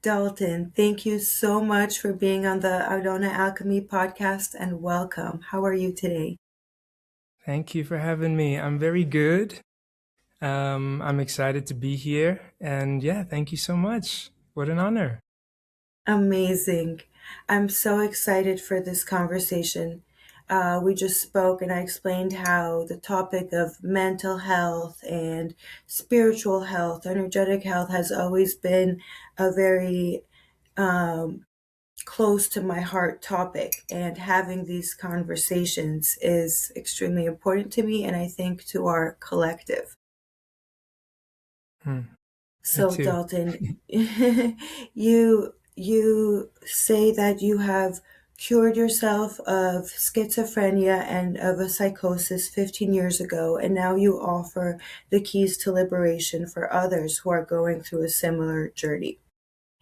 Dalton, thank you so much for being on the Aulona Alchemy podcast and welcome. How are you today? Thank you for having me. I'm very good. I'm excited to be here. And yeah, thank you so much. What an honor. Amazing. I'm so excited for this conversation. We just spoke and I explained how the topic of mental health and spiritual health, energetic health has always been a very close to my heart topic. And having these conversations is extremely important to me and I think to our collective. Hmm, me So too. Dalton, you say that you have cured yourself of schizophrenia and of a psychosis 15 years ago, and now you offer the keys to liberation for others who are going through a similar journey.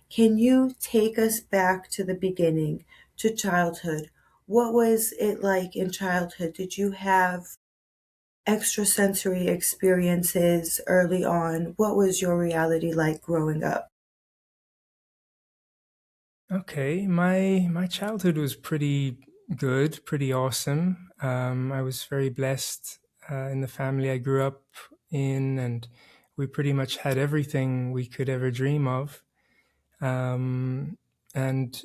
Can you take us back to the beginning, to childhood? What was it like in childhood? Did you have extrasensory experiences early on? What was your reality like growing up? Okay, my childhood was pretty good, pretty awesome. I was very blessed in the family I grew up in, and we pretty much had everything we could ever dream of. Um, and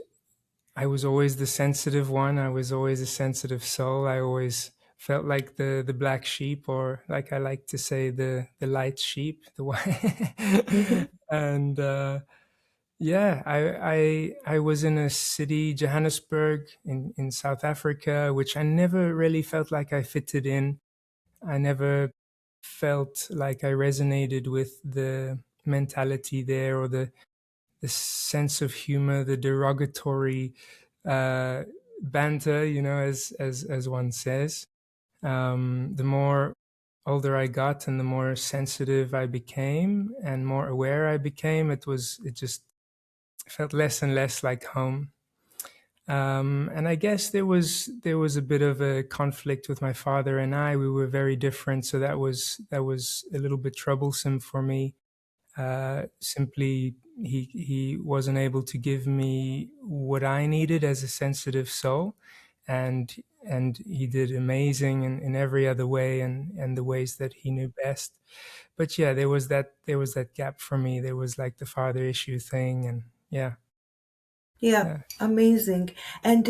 I was always the sensitive one. I was always a sensitive soul. I always felt like the black sheep, or like I like to say, the light sheep, the white. And yeah, I was in a city, Johannesburg, in South Africa, which I never really felt like I fitted in. I never felt like I resonated with the mentality there, or the sense of humor, the derogatory uh, banter, as one says. The more older I got, and the more sensitive I became, and more aware I became, it just felt less and less like home. And I guess there was a bit of a conflict with my father and I. We were very different, so that was a little bit troublesome for me. Simply, he wasn't able to give me what I needed as a sensitive soul, and and he did amazing in every other way, and the ways that he knew best. But yeah, there was that gap for me. There was like the father issue thing, and yeah, Yeah, yeah. amazing. And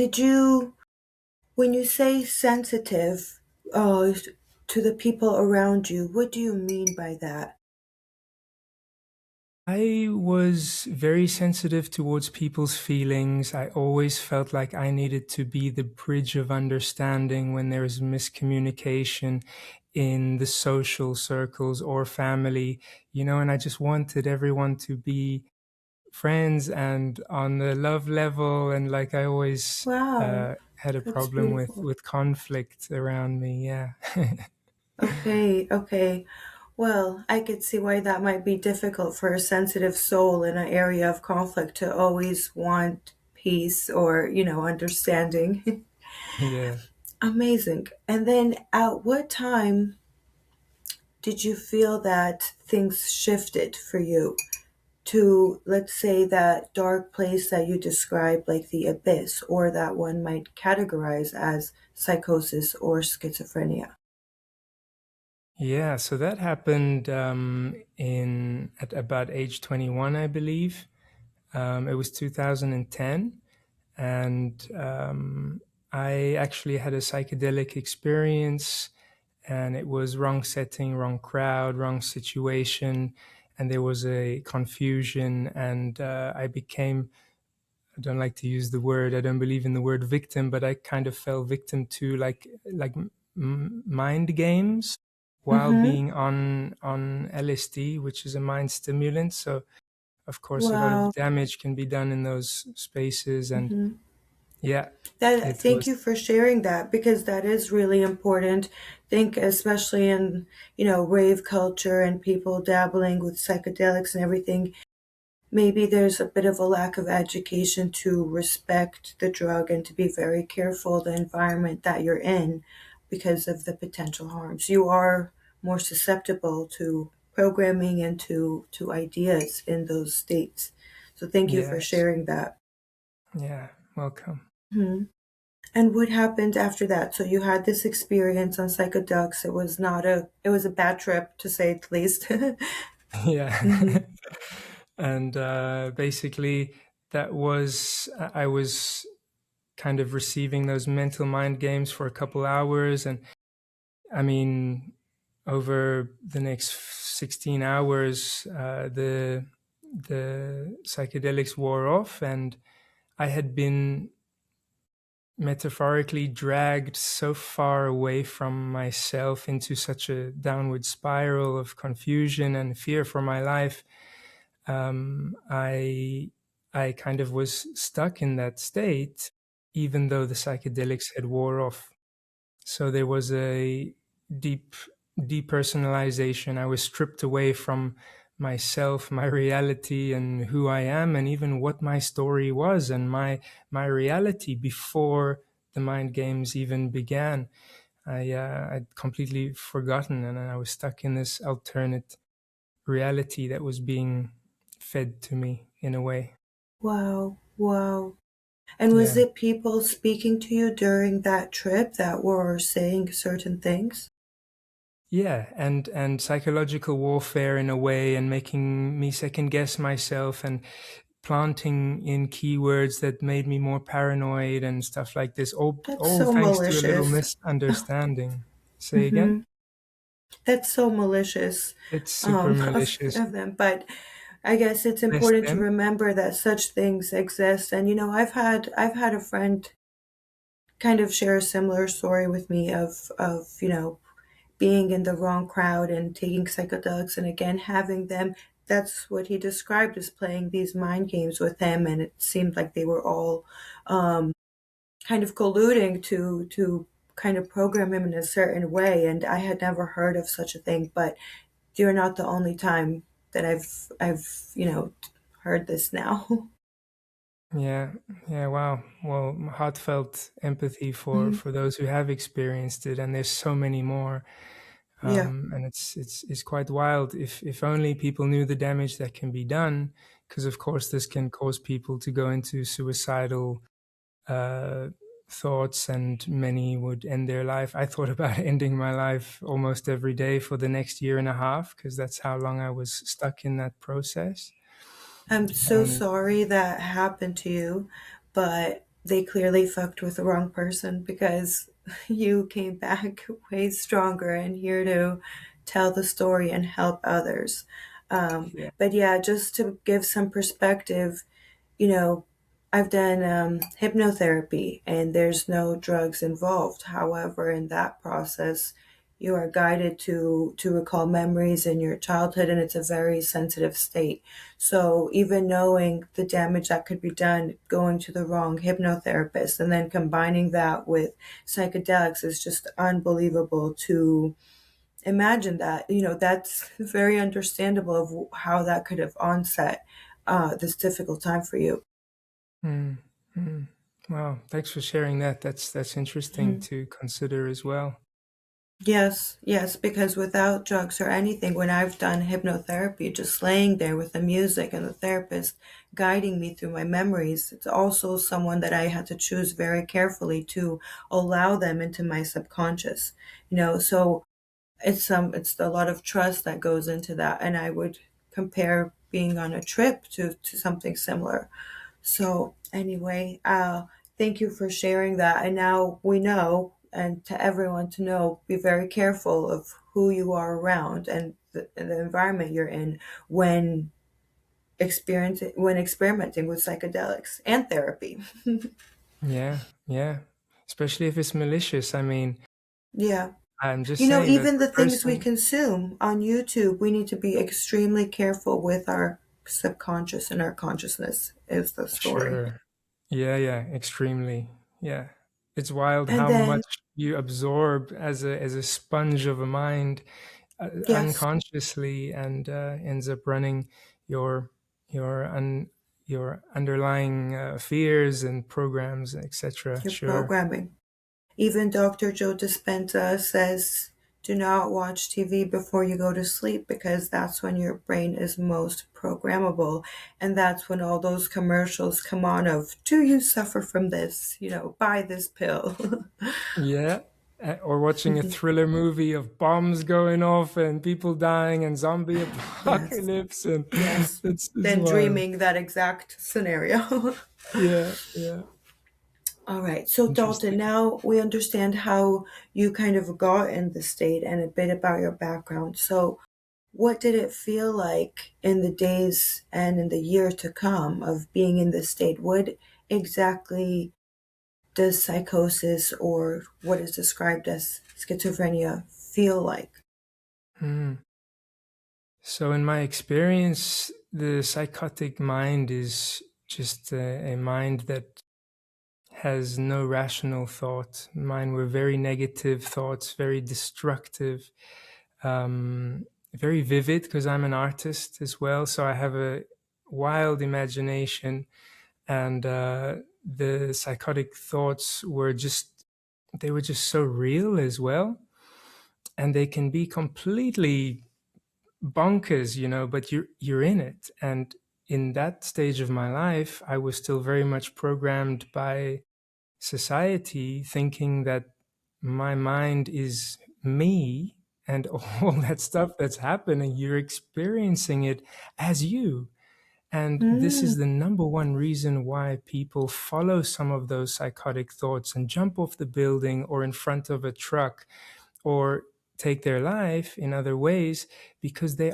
when you say sensitive to the people around you, what do you mean by that? I was very sensitive towards people's feelings. I always felt like I needed to be the bridge of understanding when there was miscommunication in the social circles or family, and I just wanted everyone to be friends and on the love level. And like I always Wow, had a that's problem with, beautiful. with conflict around me. Yeah. Okay, okay. Well, I could see why that might be difficult for a sensitive soul in an area of conflict to always want peace or, understanding. Yeah. Amazing. And then at what time did you feel that things shifted for you to, let's say, that dark place that you described, like the abyss, or that one might categorize as psychosis or schizophrenia? Yeah, so that happened in at about age 21, I believe. It was 2010, and I actually had a psychedelic experience, and it was wrong setting, wrong crowd, wrong situation, and there was a confusion, and I became. I don't like to use the word. I don't believe in the word victim, but I kind of fell victim to like mind games while Mm-hmm. being on LSD, which is a mind stimulant. So of course, a lot of Wow. damage can be done in those spaces, and Mm-hmm. yeah, That, it thank was. you for sharing that because that is really important. Think especially in, rave culture and people dabbling with psychedelics and everything. Maybe there's a bit of a lack of education to respect the drug and to be very careful the environment that you're in because of the potential harms. You are more susceptible to programming and to ideas in those states. So thank you for Yes. sharing that. Yeah. Welcome. Hmm. And what happened after that? So you had this experience on psychedelics. It was a bad trip to say the least. Yeah. Hmm. And basically, I was kind of receiving those mental mind games for a couple hours. And I mean, over the next 16 hours, the psychedelics wore off, and I had been metaphorically dragged so far away from myself into such a downward spiral of confusion and fear for my life. I kind of was stuck in that state, even though the psychedelics had wore off. So there was a deep depersonalization. I was stripped away from myself, my reality, and who I am, and even what my story was, and my reality before the mind games even began. I'd completely forgotten, and I was stuck in this alternate reality that was being fed to me in a way. Wow, wow. And was Yeah. it people speaking to you during that trip that were saying certain things? Yeah, and psychological warfare in a way, and making me second guess myself, and planting in keywords that made me more paranoid and stuff like this. That's All so thanks to a little malicious. misunderstanding. Say again? Hmm. That's so malicious, It's super malicious. of them. But I guess it's Bless important to them. remember that such things exist. And I've had a friend kind of share a similar story with me of being in the wrong crowd and taking psychedelics, and again having them. That's what he described as playing these mind games with him, and it seemed like they were all kind of colluding to kind of program him in a certain way. And I had never heard of such a thing, but you're not the only time that I've heard this now. Yeah, yeah, wow. Well, heartfelt empathy Hmm. for those who have experienced it, and there's so many more. Yeah, And it's quite wild. If only people knew the damage that can be done, because of course this can cause people to go into suicidal uh, thoughts, and many would end their life. I thought about ending my life almost every day for the next year and a half, because that's how long I was stuck in that process. I'm so And sorry that happened to you, but they clearly fucked with the wrong person because you came back way stronger and here to tell the story and help others. yeah, But yeah, just to give some perspective, you know, I've done hypnotherapy and there's no drugs involved. However, in that process, you are guided to recall memories in your childhood, and it's a very sensitive state. So even knowing the damage that could be done going to the wrong hypnotherapist and then combining that with psychedelics is just unbelievable to imagine that. That's very understandable of how that could have onset this difficult time for you. mm, mm. Wow, thanks for sharing that. That's interesting Mhm. to consider as well. Yes, yes, because without drugs or anything, when I've done hypnotherapy, just laying there with the music and the therapist guiding me through my memories, it's also someone that I had to choose very carefully to allow them into my subconscious. So it's a lot of trust that goes into that, and I would compare being on a trip to something similar. So anyway, thank you for sharing that. And now we know, and to everyone to know, be very careful of who you are around and the environment you're in when experimenting with psychedelics and therapy. Yeah, yeah. Especially if it's malicious. I mean, Yeah. I'm just saying that Even the the things we person, consume on YouTube, we need to be extremely careful with our subconscious and our consciousness, is the story. sure. Yeah, yeah, extremely. Yeah. It's wild And how then, much you absorb as a sponge of a mind, yes, unconsciously, and ends up running your your un, your underlying fears and programs, etc. your Sure. programming. Even Dr. Joe Dispenza says do not watch TV before you go to sleep because that's when your brain is most programmable. And that's when all those commercials come on of, do you suffer from this? Buy this pill. Yeah. Or watching a thriller movie of bombs going off and people dying and zombie Yes. apocalypse, and Yes. it's Then wild. dreaming that exact scenario. Yeah, yeah. All right. So, Dalton, Interesting. now we understand how you kind of got in the state and a bit about your background. So, what did it feel like in the days and in the year to come of being in this state? What exactly does psychosis, or what is described as schizophrenia, feel like? Hmm. So, in my experience, the psychotic mind is just a mind that has no rational thought. Mine were very negative thoughts, very destructive, um, very vivid because I'm an artist as well. So I have a wild imagination, and the psychotic thoughts were just, they were just so real as well. And they can be completely bonkers, but you're in it. And in that stage of my life, I was still very much programmed by society, thinking that my mind is me, and all that stuff that's happening, you're experiencing it as you. And this is Mm, the number one reason why people follow some of those psychotic thoughts and jump off the building or in front of a truck or take their life in other ways, because they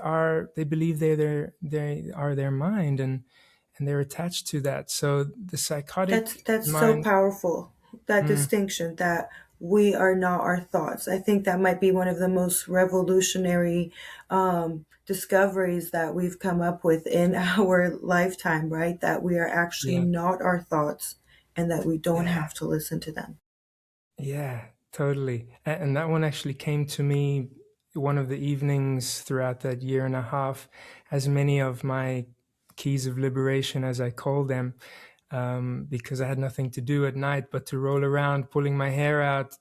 believe they are their mind, and they're attached to that. So the psychotic that's so mind. powerful. That Mm, distinction that we are not our thoughts. I think that might be one of the most revolutionary discoveries that we've come up with in our lifetime. Right? That we are actually yeah, not our thoughts, and that we don't yeah, have to listen to them. yeah, totally. And that one actually came to me one of the evenings throughout that year and a half, as many of my keys of liberation, as I call them, because I had nothing to do at night but to roll around, pulling my hair out,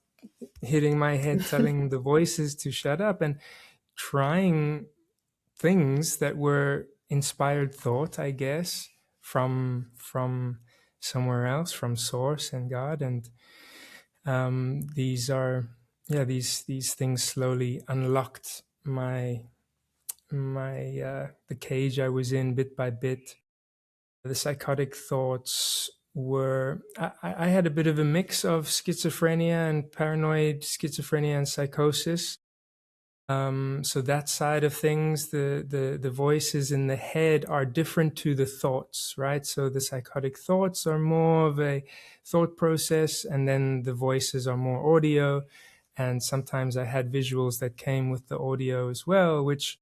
hitting my head, telling the voices to shut up, and trying things that were inspired thought, I guess, from somewhere else, from Source and God. And these are, yeah, these things slowly unlocked my the cage I was in bit by bit. The psychotic thoughts were, I had a bit of a mix of schizophrenia and paranoid schizophrenia and psychosis. So that side of things, the voices in the head are different to the thoughts, right? So the psychotic thoughts are more of a thought process, and then the voices are more audio. And sometimes I had visuals that came with the audio as well, which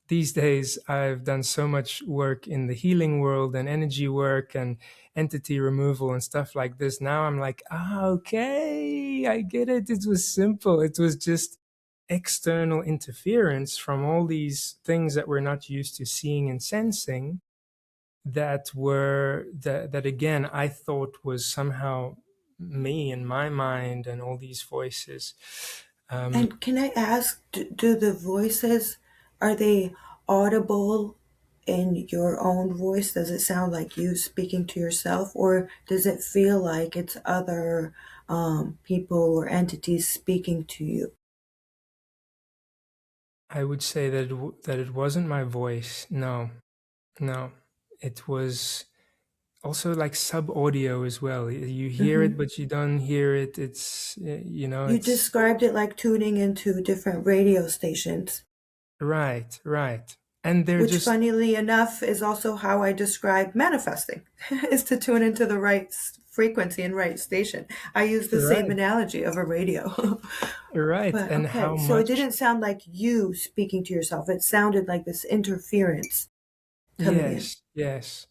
these days I've done so much work in the healing world and energy work and entity removal and stuff like this. Now I'm like, okay, I get it. It was simple. It was just external interference from all these things that we're not used to seeing and sensing, that again I thought was somehow me and my mind and all these voices. Um, And can I ask, do the voices, are they audible in your own voice? Does it sound like you speaking to yourself, or does it feel like it's other people or entities speaking to you? I would say that that it wasn't my voice. No, no, it was also like sub audio as well. You hear it, Hmm. but you don't hear it. You It's described it like tuning into different radio stations, right, right, and they're which, just funnily enough, is also how I describe manifesting, is to tune into the right frequency and right station. I use the same right, analogy of a radio. right, But and okay, how so it much. didn't sound like you speaking to yourself. It sounded like this interference coming in. Yes, yes.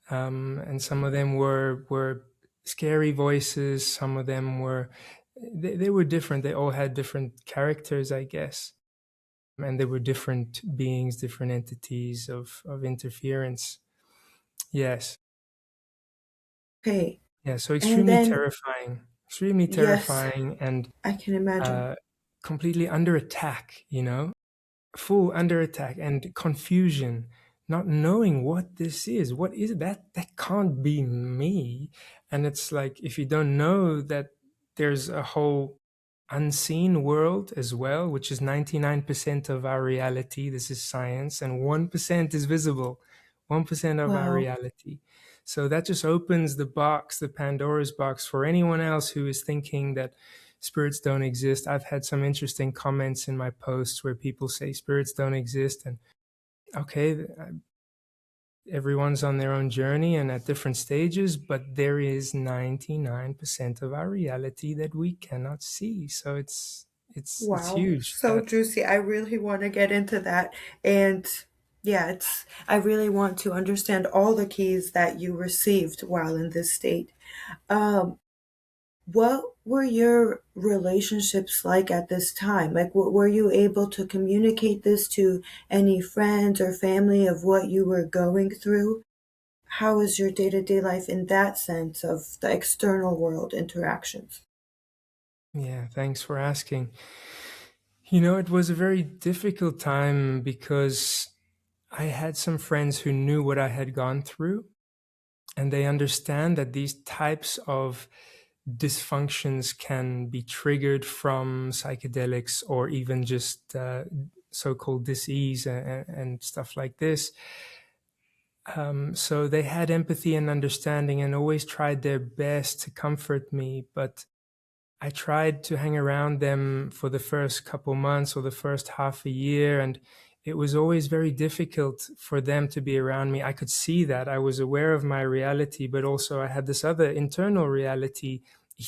And some of them were scary voices. Some of them were, they were different. They all had different characters, I guess, and they were different beings, different entities of interference. Yes, Okay. yeah. So And extremely then, terrifying, extremely yes, terrifying, and I can uh, imagine. completely under attack, full under attack and confusion, not knowing what this is. What is that? That can't be me. And it's like, if you don't know that there's a whole unseen world as well, which is 99% of our reality, this is science, and 1% is visible, 1% of our Wow. reality. So that just opens the box, the Pandora's box, for anyone else who is thinking that spirits don't exist. I've had some interesting comments in my posts where people say spirits don't exist. And okay, everyone's on their own journey and at different stages, but there is 99% of our reality that we cannot see. So it's Wow. huge So that, juicy. I really want to get into that. And yeah, I really want to understand all the keys that you received while in this state. Um, what were your relationships like at this time? Like, were you able to communicate this to any friends or family of what you were going through? How is your day to day life in that sense of the external world interactions? yeah, thanks for asking. It was a very difficult time because I had some friends who knew what I had gone through, and they understand that these types of dysfunctions can be triggered from psychedelics or even just so-called disease and stuff like this. So they had empathy and understanding and always tried their best to comfort me. But I tried to hang around them for the first couple months or the first half a year, and it was always very difficult for them to be around me. I could see that. I was aware of my reality, but also I had this other internal reality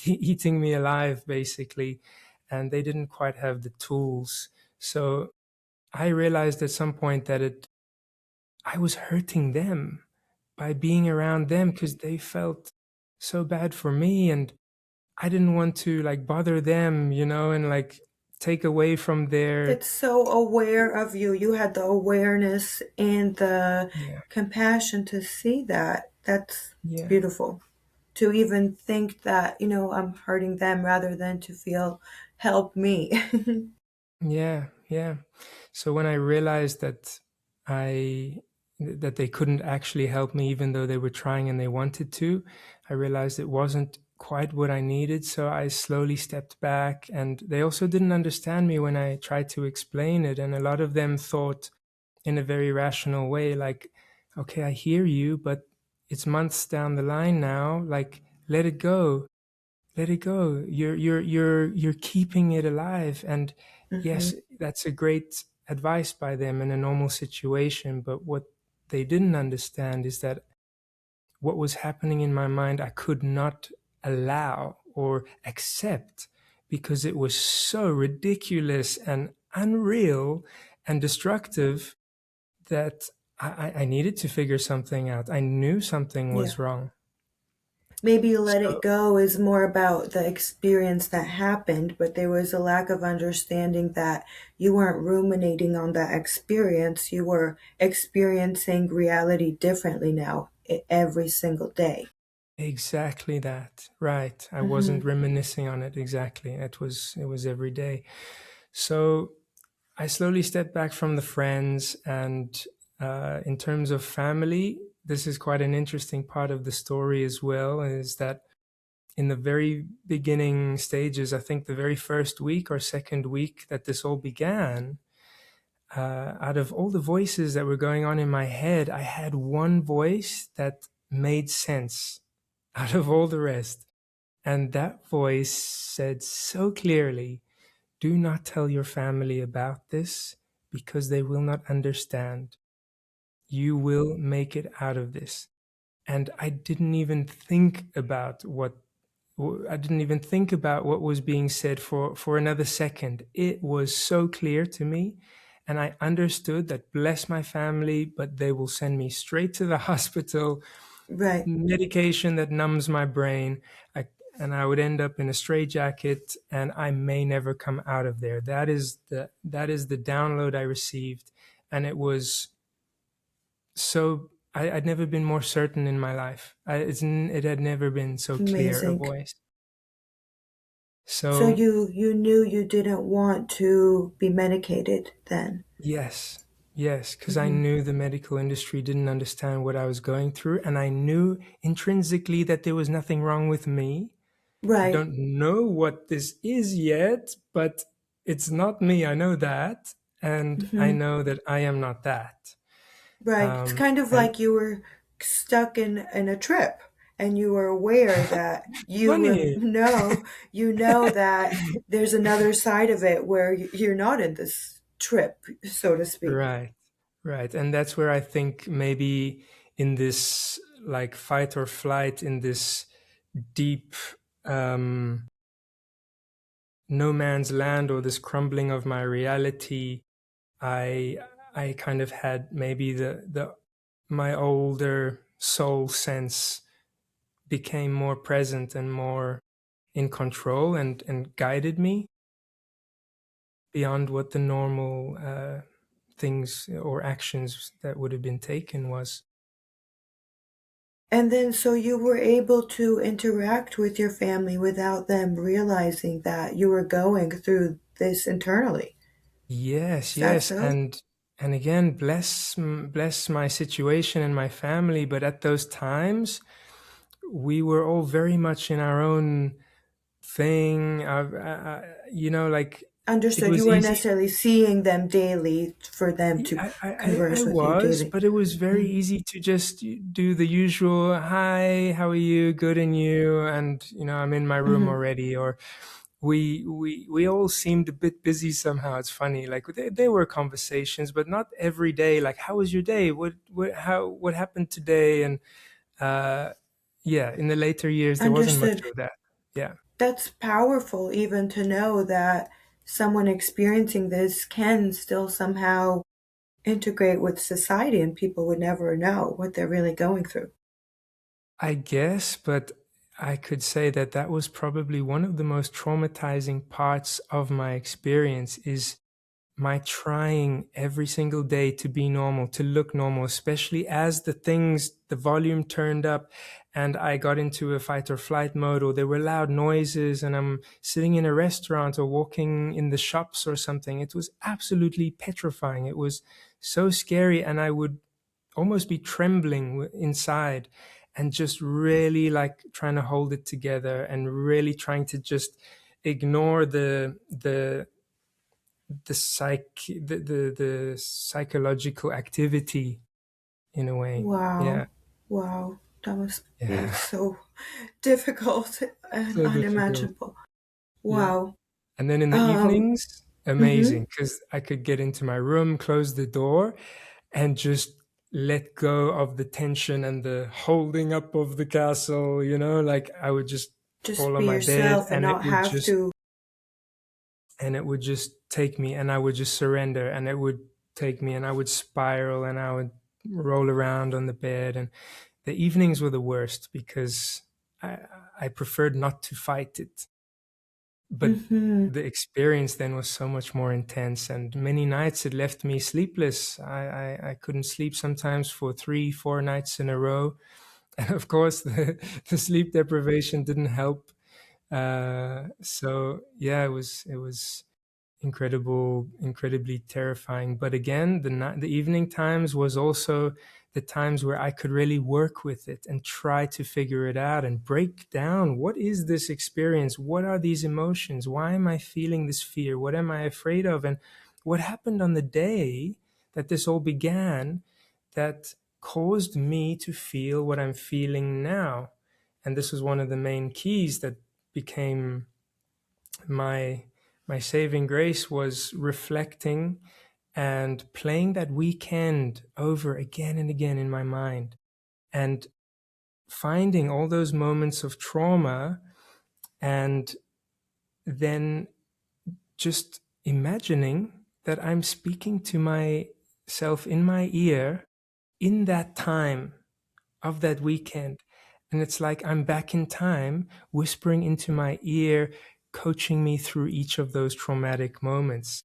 eating me alive, basically, and they didn't quite have the tools. So I realized at some point that I was hurting them by being around them because they felt so bad for me, and I didn't want to like bother them, and like take away from their, It's so aware of you. You had the awareness and the yeah, compassion to see that. That's yeah, beautiful. To even think that, I'm hurting them rather than to feel, help me. yeah, yeah. So when I realized I that they couldn't actually help me, even though they were trying and they wanted to, I realized it wasn't quite what I needed. So I slowly stepped back, and they also didn't understand me when I tried to explain it. And a lot of them thought in a very rational way, like, okay, I hear you, but it's months down the line now. Like, let it go, let it go. You're keeping it alive. And Hmm. yes, that's a great advice by them in a normal situation. But what they didn't understand is that what was happening in my mind, I could not allow or accept because it was so ridiculous and unreal and destructive that I needed to figure something out. I knew something Yeah. was wrong. Maybe let it So go is more about the experience that happened, but there was a lack of understanding that you weren't ruminating on that experience. You were experiencing reality differently now every single day. exactly that. Right. I wasn't Hmm. reminiscing on it exactly. It was every day. So I slowly stepped back from the friends, and in terms of family, this is quite an interesting part of the story as well, is that in the very beginning stages, I think the very first week or second week that this all began, out of all the voices that were going on in my head, I had one voice that made sense out of all the rest. And that voice said so clearly, do not tell your family about this because they will not understand. You will make it out of this. And I didn't even think about what was being said for another second. It was so clear to me. And I understood that, bless my family, but they will send me straight to the hospital, Right. medication that numbs my brain. I, and I would end up in a straitjacket, and I may never come out of there. That is the download I received. And it was so I'd never been more certain in my life. It had never been so clear a Amazing. voice. So So you knew you didn't want to be medicated then. yes, yes, because I Hmm. knew the medical industry didn't understand what I was going through, and I knew intrinsically that there was nothing wrong with me. I Right. don't know what this is yet, but it's not me. I know that, and I Hmm. know that I am not that. Right. It's kind of And like you were stuck in a trip and you were aware that funny, you know that there's another side of it where you're not in this trip, so to speak. right, right, and that's where I think maybe in this like fight or flight, in this deep no man's land or this crumbling of my reality, I I kind of had maybe the my older soul sense became more present and more in control and guided me beyond what the normal things or actions that would have been taken was. And then so you were able to interact with your family without them realizing that you were going through this internally. Yes, Is that yes, so? and again, bless my situation and my family. But at those times, we were all very much in our own thing. Like it Understood. You was weren't easy. necessarily seeing them daily for them to I converse with you was, daily. but it was very Mhm. easy to just do the usual, hi, how are you? Good, and you? And I'm in my room Mhm. already. Or we all seemed a bit busy somehow. It's funny, like there were conversations, but not every day. Like, how was your day? What happened today? And uh, yeah, in the later years, there wasn't much Understood. of that. Yeah. That's powerful even to know that someone experiencing this can still somehow integrate with society and people would never know what they're really going through. I guess, but I could say that that was probably one of the most traumatizing parts of my experience is my trying every single day to be normal, to look normal, especially as the volume turned up and I got into a fight or flight mode, or there were loud noises and I'm sitting in a restaurant or walking in the shops or something. It was absolutely petrifying. It was so scary, and I would almost be trembling inside and just really like trying to hold it together and really trying to just ignore the psychological activity in a way. Yeah. Wow. Wow. That must be Yeah. so difficult and So difficult. unimaginable. Yeah. Wow. And then in the Um, evenings, mhm. amazing, because I could get into my room, close the door, and just let go of the tension and the holding up of the castle, like I would just Just fall on be my bed, yourself and not have to. and it would just take me, and I would just surrender, and it would take me, and I would spiral, and I would roll around on the bed. And the evenings were the worst because I, I preferred not to fight it. But Hmm. the experience then was so much more intense, and many nights it left me sleepless. I couldn't sleep sometimes for 3 4 nights in a row. And of course the sleep deprivation didn't help. So yeah, it was incredibly terrifying. But again, the evening times was also the times where I could really work with it and try to figure it out and break down, what is this experience? What are these emotions? Why am I feeling this fear? What am I afraid of? And what happened on the day that this all began that caused me to feel what I'm feeling now? And this was one of the main keys that became my my saving grace, was reflecting and playing that weekend over again and again in my mind, and finding all those moments of trauma, and then just imagining that I'm speaking to myself in my ear in that time of that weekend. And it's like I'm back in time, whispering into my ear, coaching me through each of those traumatic moments.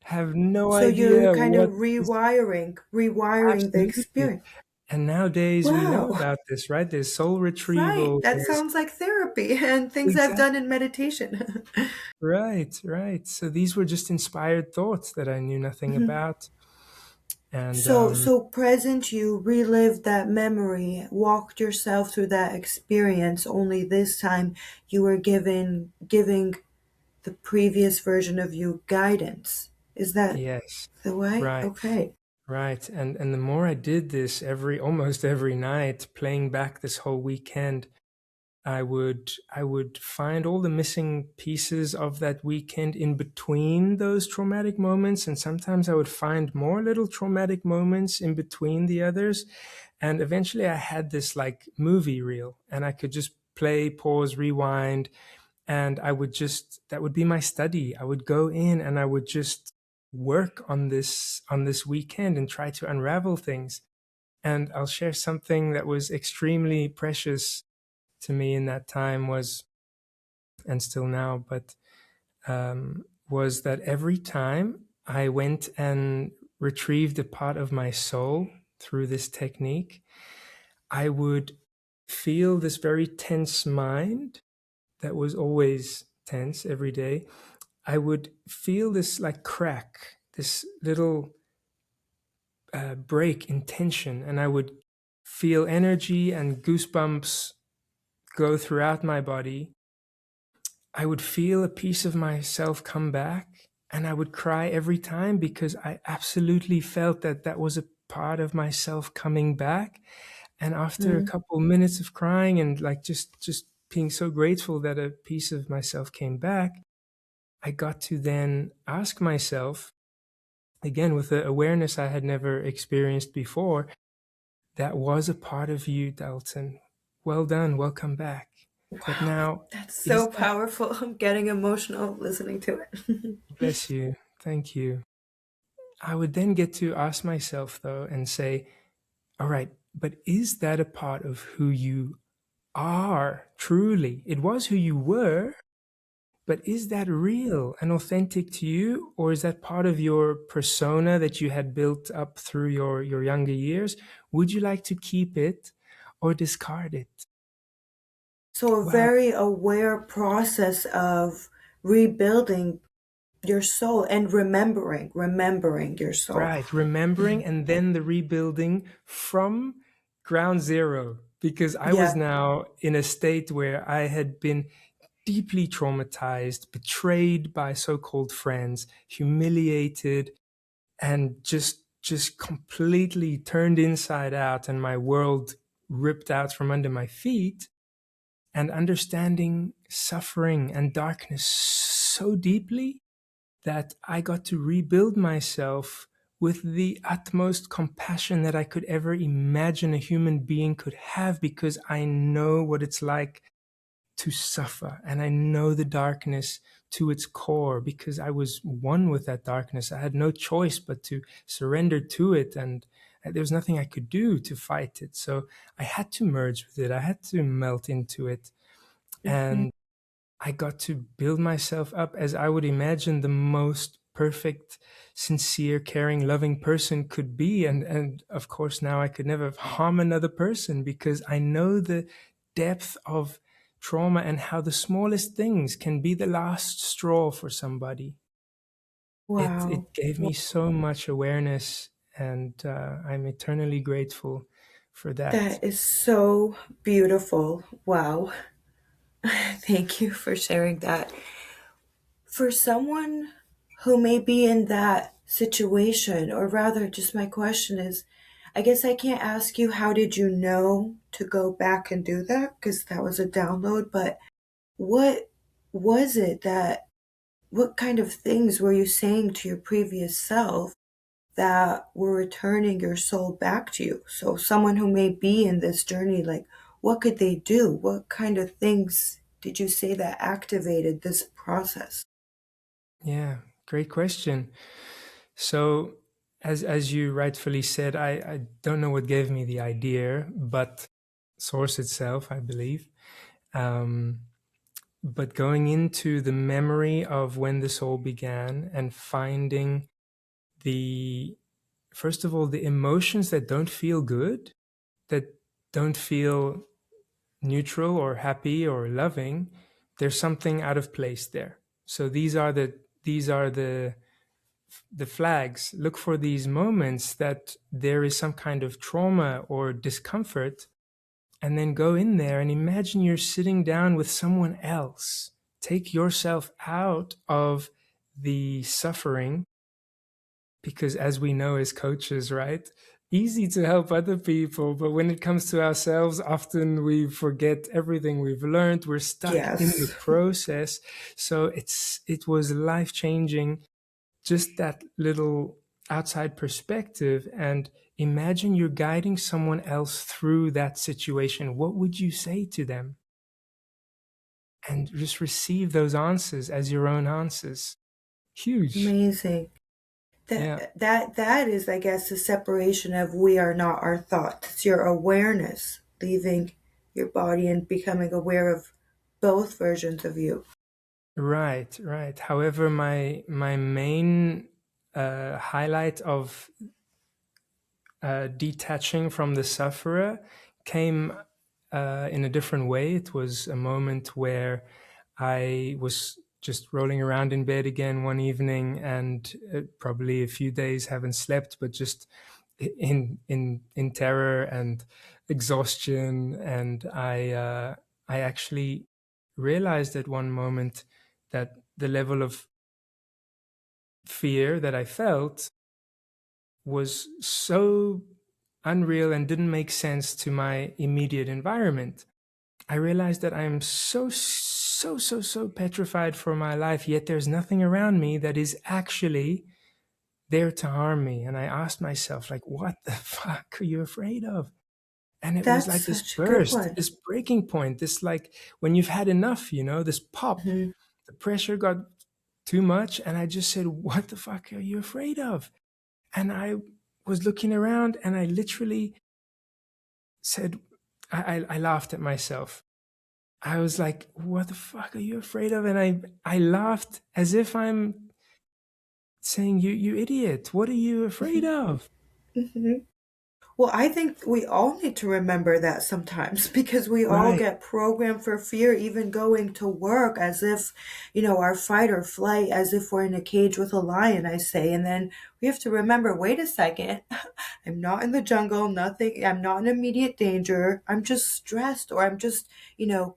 Have no So you're idea kind of what this. rewiring the Absolutely. experience. And nowadays we know Wow. about this, right? There's soul Right. retrieval. That There's sounds like therapy and things I've exactly done in meditation. right, right. So these were just inspired thoughts that I knew nothing Mhm. about. And So present, you relived that memory, walked yourself through that experience, only this time you were giving the previous version of you guidance. Is that yes, the way? right. Okay. Right. And the more I did this almost every night, playing back this whole weekend, I would find all the missing pieces of that weekend in between those traumatic moments, and sometimes I would find more little traumatic moments in between the others. And eventually I had this like movie reel, and I could just play, pause, rewind, and that would be my study. I would go in and I would just work on this weekend and try to unravel things. And I'll share something that was extremely precious to me in that time was, and still now, but was that every time I went and retrieved a part of my soul through this technique, I would feel this very tense mind that was always tense every day. I would feel this like crack, this little break in tension, and I would feel energy and goosebumps go throughout my body. I would feel a piece of myself come back, and I would cry every time because I absolutely felt that that was a part of myself coming back. And after a Mm. couple minutes of crying and like just being so grateful that a piece of myself came back, I got to then ask myself, again, with the awareness I had never experienced before, that was a part of you, Dalton. Well done, welcome back. But Wow. now, That's so is that, powerful. I'm getting emotional listening to it. bless you, thank you. I would then get to ask myself, though, and say, all right, but is that a part of who you are truly? It was who you were, but is that real and authentic to you? Or is that part of your persona that you had built up through your younger years? Would you like to keep it or discard it? So a Wow. very aware process of rebuilding your soul and remembering your soul. Right. Remembering and then the rebuilding from ground zero. Because I was Yeah. now in a state where I had been deeply traumatized, betrayed by so-called friends, humiliated, and just completely turned inside out, and my world ripped out from under my feet. And understanding suffering and darkness so deeply that I got to rebuild myself with the utmost compassion that I could ever imagine a human being could have, because I know what it's like to suffer, and I know the darkness to its core because I was one with that darkness. I had no choice but to surrender to it, and there was nothing I could do to fight it. So I had to merge with it, I had to melt into it. Mhm. And I got to build myself up as I would imagine the most perfect, sincere, caring, loving person could be. And of course, now I could never harm another person because I know the depth of trauma and how the smallest things can be the last straw for somebody. It Wow. gave me so much awareness, and I'm eternally grateful for that. That is so beautiful. Wow. Thank you for sharing that. For someone who may be in that situation, or rather, just my question is, I guess I can't ask you how did you know to go back and do that because that was a download, but what was it that, what kind of things were you saying to your previous self that were returning your soul back to you? So, someone who may be in this journey, like, what could they do? What kind of things did you say that activated this process? Yeah, great question. So, as you rightfully said, I don't know what gave me the idea, but source itself, I believe. Um, but going into the memory of when this all began and finding the, first of all, the emotions that don't feel good, that don't feel neutral or happy or loving, there's something out of place there. So these are the flags. Look for these moments that there is some kind of trauma or discomfort, and then go in there and imagine you're sitting down with someone else. Take yourself out of the suffering, because as we know as coaches, right? Easy to help other people, but when it comes to ourselves, often we forget everything we've learned. We're stuck in the Yes. process. So it was life changing, just that little outside perspective. And imagine you're guiding someone else through that situation. What would you say to them? And just receive those answers as your own answers. Huge. Amazing. Yeah. That is, I guess, the separation of we are not our thoughts. It's your awareness, leaving your body and becoming aware of both versions of you. Right, right. However, my main highlight of detaching from the sufferer came in a different way. It was a moment where I was just rolling around in bed again one evening, and probably a few days haven't slept, but just in terror and exhaustion. And I actually realized at one moment that the level of fear that I felt was so unreal and didn't make sense to my immediate environment. I realized that I am so petrified for my life, yet there's nothing around me that is actually there to harm me. And I asked myself, like, what the fuck are you afraid of? And it was That's like this such a good burst, one. this breaking point, this like when you've had enough, this pop. Hmm. The pressure got too much. And I just said, what the fuck are you afraid of? And I was looking around and I literally said, I laughed at myself. I was like, what the fuck are you afraid of? And I laughed as if I'm saying, you idiot, what are you afraid of? Hmm. Well, I think we all need to remember that sometimes because we all Right. get programmed for fear, even going to work as if, our fight or flight, as if we're in a cage with a lion, I say. And then we have to remember, wait a second, I'm not in the jungle, nothing, I'm not in immediate danger. I'm just stressed or I'm just,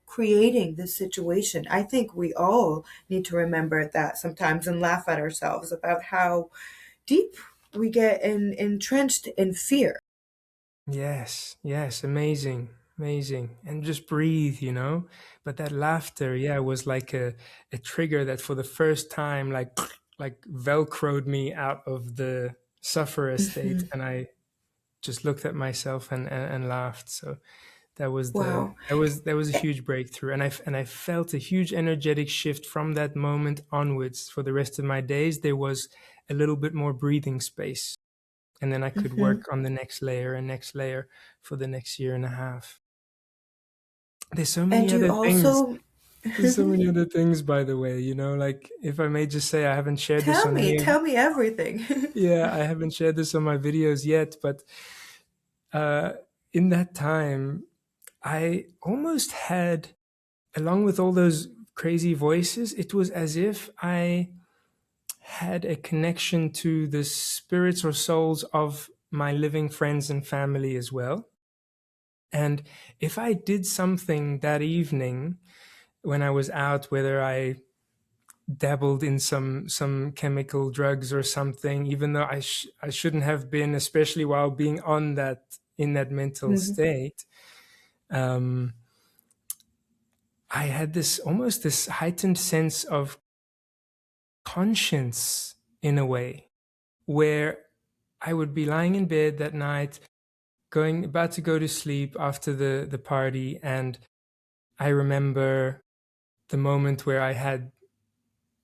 creating this situation. I think we all need to remember that sometimes and laugh at ourselves about how deep we get entrenched in fear. Yes, yes, amazing, amazing. And just breathe. But that laughter, yeah, was like a trigger that for the first time, like velcroed me out of the sufferer state. Mhm. And I just looked at myself and laughed. So Wow. that was a huge breakthrough. And I felt a huge energetic shift from that moment onwards. For the rest of my days, there was a little bit more breathing space, and then I could Hmm. work on the next layer and next layer for the next year and a half. There's so And many you other things. also There's so many other things, by the way, like if I may just say, I haven't shared this on any of, tell me everything. yeah, I haven't shared this on my videos yet, but uh, in that time, I almost had, along with all those crazy voices, it was as if I had a connection to the spirits or souls of my living friends and family as well. And if I did something that evening when I was out, whether I dabbled in some chemical drugs or something, even though I shouldn't have been, especially while being on that in that mental Mhm. state, um, I had this heightened sense of conscience in a way, where I would be lying in bed that night, going about to go to sleep after the party, and I remember the moment where I had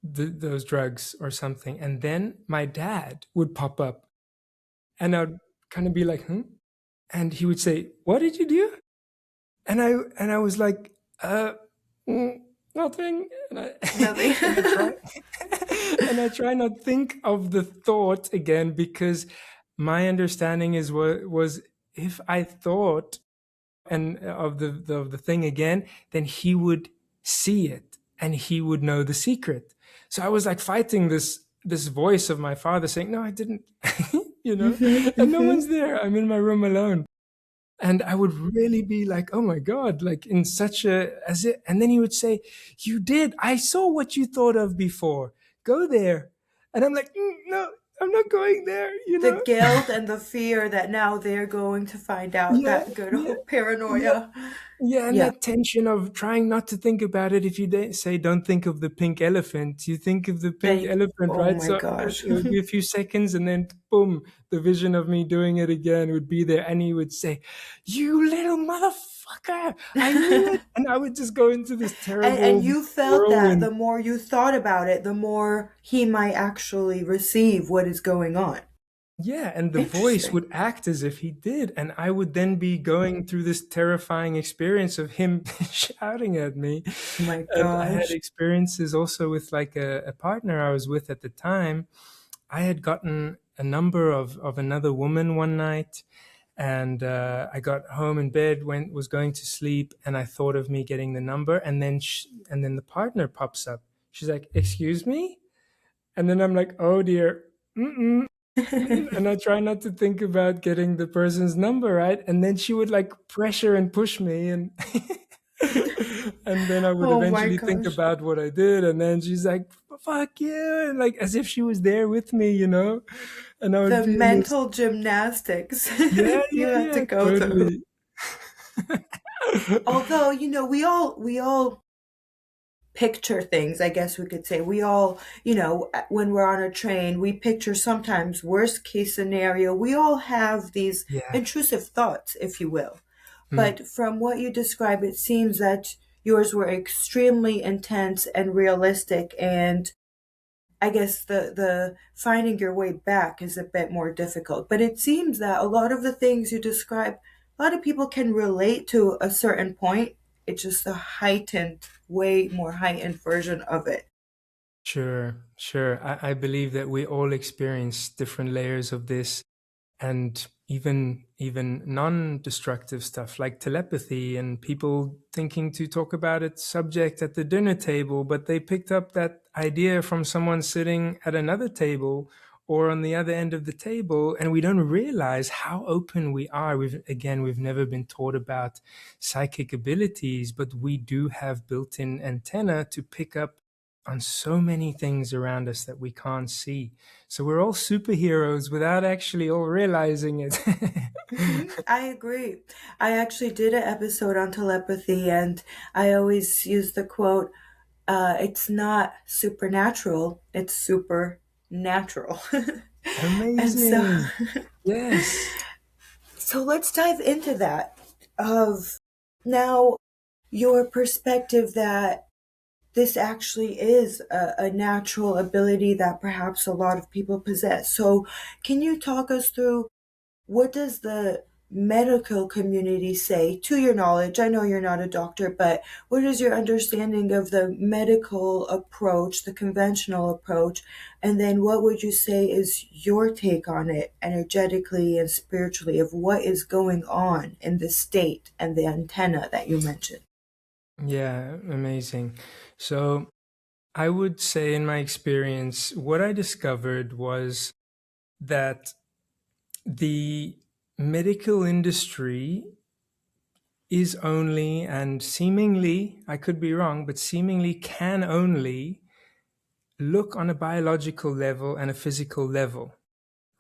those drugs or something, and then my dad would pop up, and I'd kind of be like, "Hmm," and he would say, "What did you do?" And I was like, "Uh, nothing." And I Nothing. and I try and I try not think of the thought again, because my understanding is what was if I thought and of the thing again, then he would see it and he would know the secret. So I was like fighting this voice of my father saying, "No, I didn't," Mhm, and no mhm. one's there. I'm in my room alone. And I would really be like, "Oh my God," like in such a, as it, and then he would say, "You did. I saw what you thought of before. Go there." And I'm like, "No, I'm not going there, you The know?" guilt and the fear that now they're going to find out, Yeah, that good yeah, old yeah. paranoia. Yeah, and Yeah. that tension of trying not to think about it. If you say don't think of the pink elephant, you think of the pink They, elephant, oh right? my So gosh. it would be a few seconds, and then boom, the vision of me doing it again would be there, and he would say, "You little motherfucker, I knew it," and I would just go into this And terrible you felt that whirlwind. the more you thought about it, the more he might actually receive what is going on. Yeah, and the voice Interesting. would act as if he did, and I would then be going through this terrifying experience of him shouting at me. Oh my And I had gosh. experiences also with like a partner I was with at the time. I had gotten a number of another woman one night, and I got home in bed when was going to sleep, and I thought of me getting the number, and then and then the partner pops up. She's like, "Excuse me," and then I'm like, "Oh dear." Mm-mm. And I try not to think about getting the person's number, right? And then she would like pressure and push me, and and then I would Oh my eventually think gosh. about what I did, and then she's like, "Fuck you," and like as if she was there with me, and I would The be in this, mental gymnastics yeah, you yeah, had to yeah, go through. totally. Although, we all picture things, I guess we could say. We all, when we're on a train, we picture sometimes worst case scenario. We all have these Yeah. intrusive thoughts, if you will. Mm. But from what you describe, it seems that yours were extremely intense and realistic, and I guess the finding your way back is a bit more difficult. But it seems that a lot of the things you describe, a lot of people can relate to a certain point. It's just a heightened, way more heightened version of it. Sure, sure. I believe that we all experience different layers of this, and even non-destructive stuff like telepathy and people thinking to talk about its subject at the dinner table, but they picked up that idea from someone sitting at another table or on the other end of the table, and we don't realize how open we are. We've never been taught about psychic abilities, but we do have built-in antenna to pick up on so many things around us that we can't see. So we're all superheroes without actually all realizing it. I agree. I actually did an episode on telepathy, and I always use the quote, it's not supernatural, it's super natural. And so, Amazing. Yes. so let's dive into that. Of now, your perspective that this actually is a natural ability that perhaps a lot of people possess. So, can you talk us through what does the medical community say, to your knowledge? I know you're not a doctor, but what is your understanding of the medical approach, the conventional approach? And then what would you say is your take on it, energetically and spiritually, of what is going on in the state and the antenna that you mentioned? Yeah, amazing. So I would say, in my experience, what I discovered was that the medical industry is only, and seemingly, I could be wrong, but seemingly can only look on a biological level and a physical level,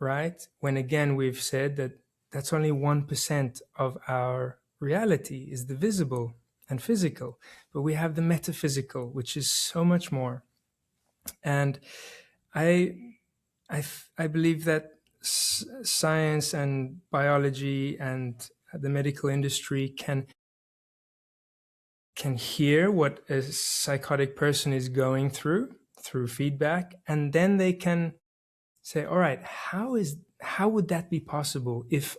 right? When again, we've said that that's only 1% of our reality is the visible and physical, but we have the metaphysical, which is so much more. And I, I believe that science and biology and the medical industry can hear what a psychotic person is going through feedback, and then they can say, all right, how would that be possible if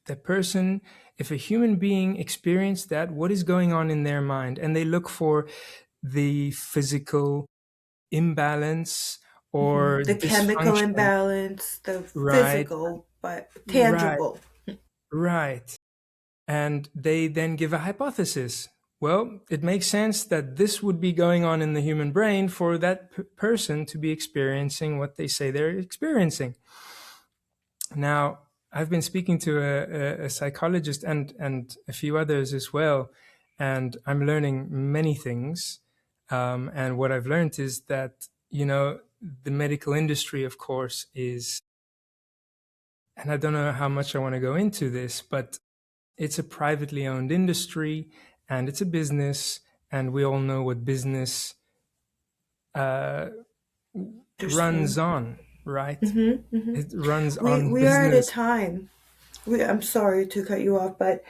the person, if a human being experienced that, what is going on in their mind? And they look for the physical imbalance or The chemical dysfunction. imbalance, the Right, physical, but right, tangible. Right. And they then give a hypothesis. Well, it makes sense that this would be going on in the human brain for that person to be experiencing what they say they're experiencing. Now, I've been speaking to a psychologist and a few others as well, and I'm learning many things. And what I've learned is that, the medical industry, of course, is, and I don't know how much I want to go into this, but it's a privately owned industry and it's a business, and we all know what business uh, runs Understood. on, right? It runs on We are at a business. time. I'm sorry to cut you off, but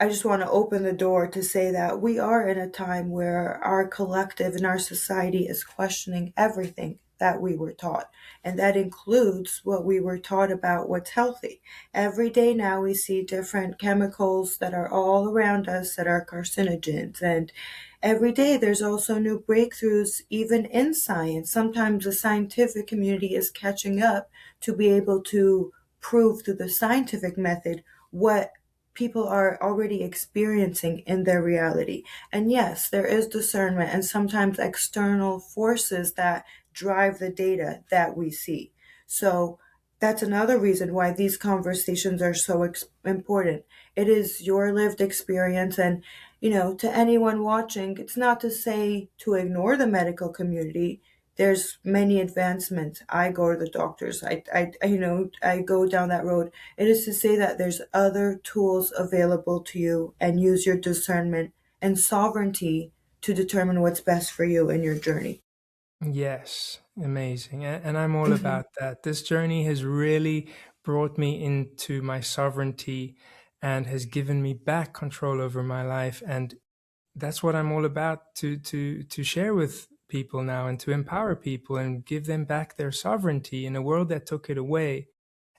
I just want to open the door to say that we are in a time where our collective and our society is questioning everything that we were taught. And that includes what we were taught about what's healthy. Every day now we see different chemicals that are all around us that are carcinogens. And every day there's also new breakthroughs, even in science. Sometimes the scientific community is catching up to be able to prove through the scientific method what people are already experiencing in their reality. And yes, there is discernment and sometimes external forces that drive the data that we see. So that's another reason why these conversations are so important. It is your lived experience. And, to anyone watching, it's not to say to ignore the medical community. There's many advancements. I go to the doctors. I go down that road. It is to say that there's other tools available to you and use your discernment and sovereignty to determine what's best for you in your journey. Yes, amazing. And I'm all Hmm. about that. This journey has really brought me into my sovereignty and has given me back control over my life. And that's what I'm all about to share with people now, and to empower people and give them back their sovereignty in a world that took it away.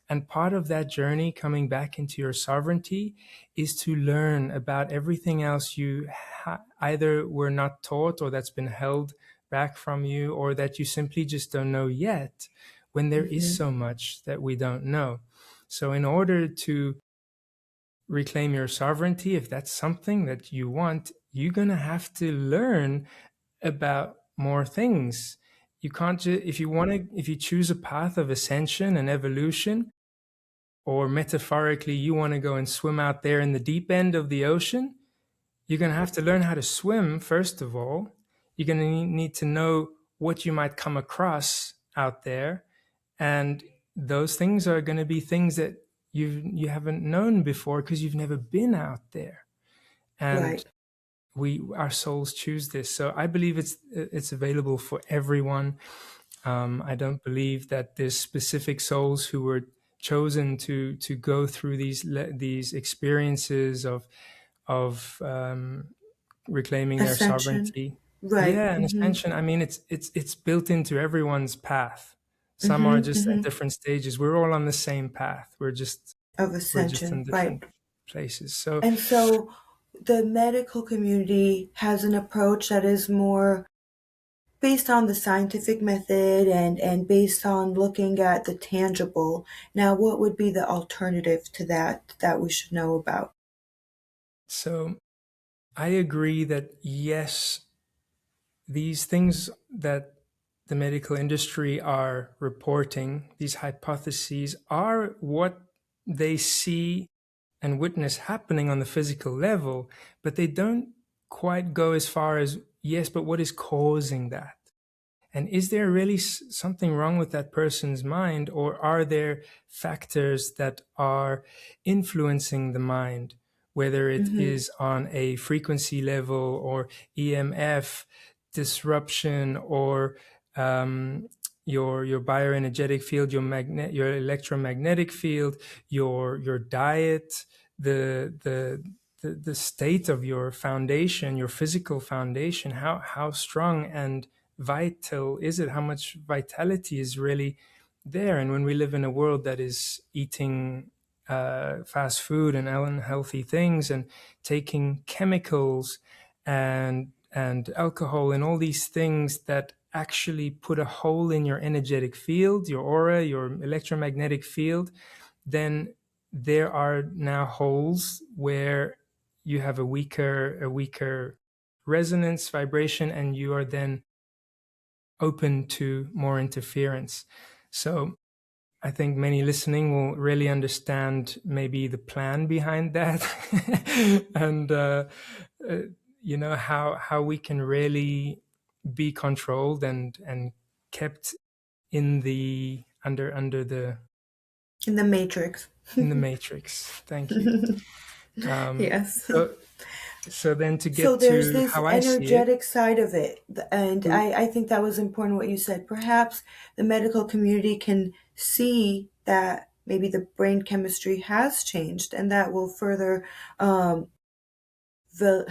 And part of that journey, coming back into your sovereignty, is to learn about everything else you either were not taught, or that's been held back from you, or that you simply just don't know yet, when there is Hmm. so much that we don't know. So, in order to reclaim your sovereignty, if that's something that you want, you're going to have to learn about more things. You can't just, if you choose a path of ascension and evolution, or metaphorically, you want to go and swim out there in the deep end of the ocean, you're going to have to learn how to swim, first of all. You're going to need to know what you might come across out there. And those things are going to be things that you haven't known before because you've never been out there. And Right. our souls choose this. So I believe it's available for everyone. I don't believe that there's specific souls who were chosen to go through these experiences of reclaiming their Ascension. sovereignty. Right. Yeah, and ascension. I mean, it's built into everyone's path. Some are just at different stages. We're all on the same path. Of We're just in ascension. Right. different places. So And so the medical community has an approach that is more based on the scientific method and based on looking at the tangible. Now, what would be the alternative to that we should know about? so I agree that yes, these things that the medical industry are reporting, these hypotheses, are what they see and witness happening on the physical level, but they don't quite go as far as, yes, but what is causing that? And is there really something wrong with that person's mind, or are there factors that are influencing the mind, whether it Hmm. is on a frequency level, or EMF disruption, or um, your bioenergetic field, your electromagnetic field, your diet, the state of your foundation, your physical foundation, how strong and vital is it? How much vitality is really there? And when we live in a world that is eating fast food and unhealthy things, and taking chemicals and alcohol and all these things that actually put a hole in your energetic field, your aura, your electromagnetic field, then there are now holes where you have a weaker resonance vibration, and you are then open to more interference. So I think many listening will really understand maybe the plan behind that, and uh, how we can really be controlled and kept in the under the In the matrix. in the matrix. Thank you. Yes. So then to So get there's to this how I see it. energetic side of it. And I think that was important what you said. Perhaps the medical community can see that maybe the brain chemistry has changed, and that will further um, val-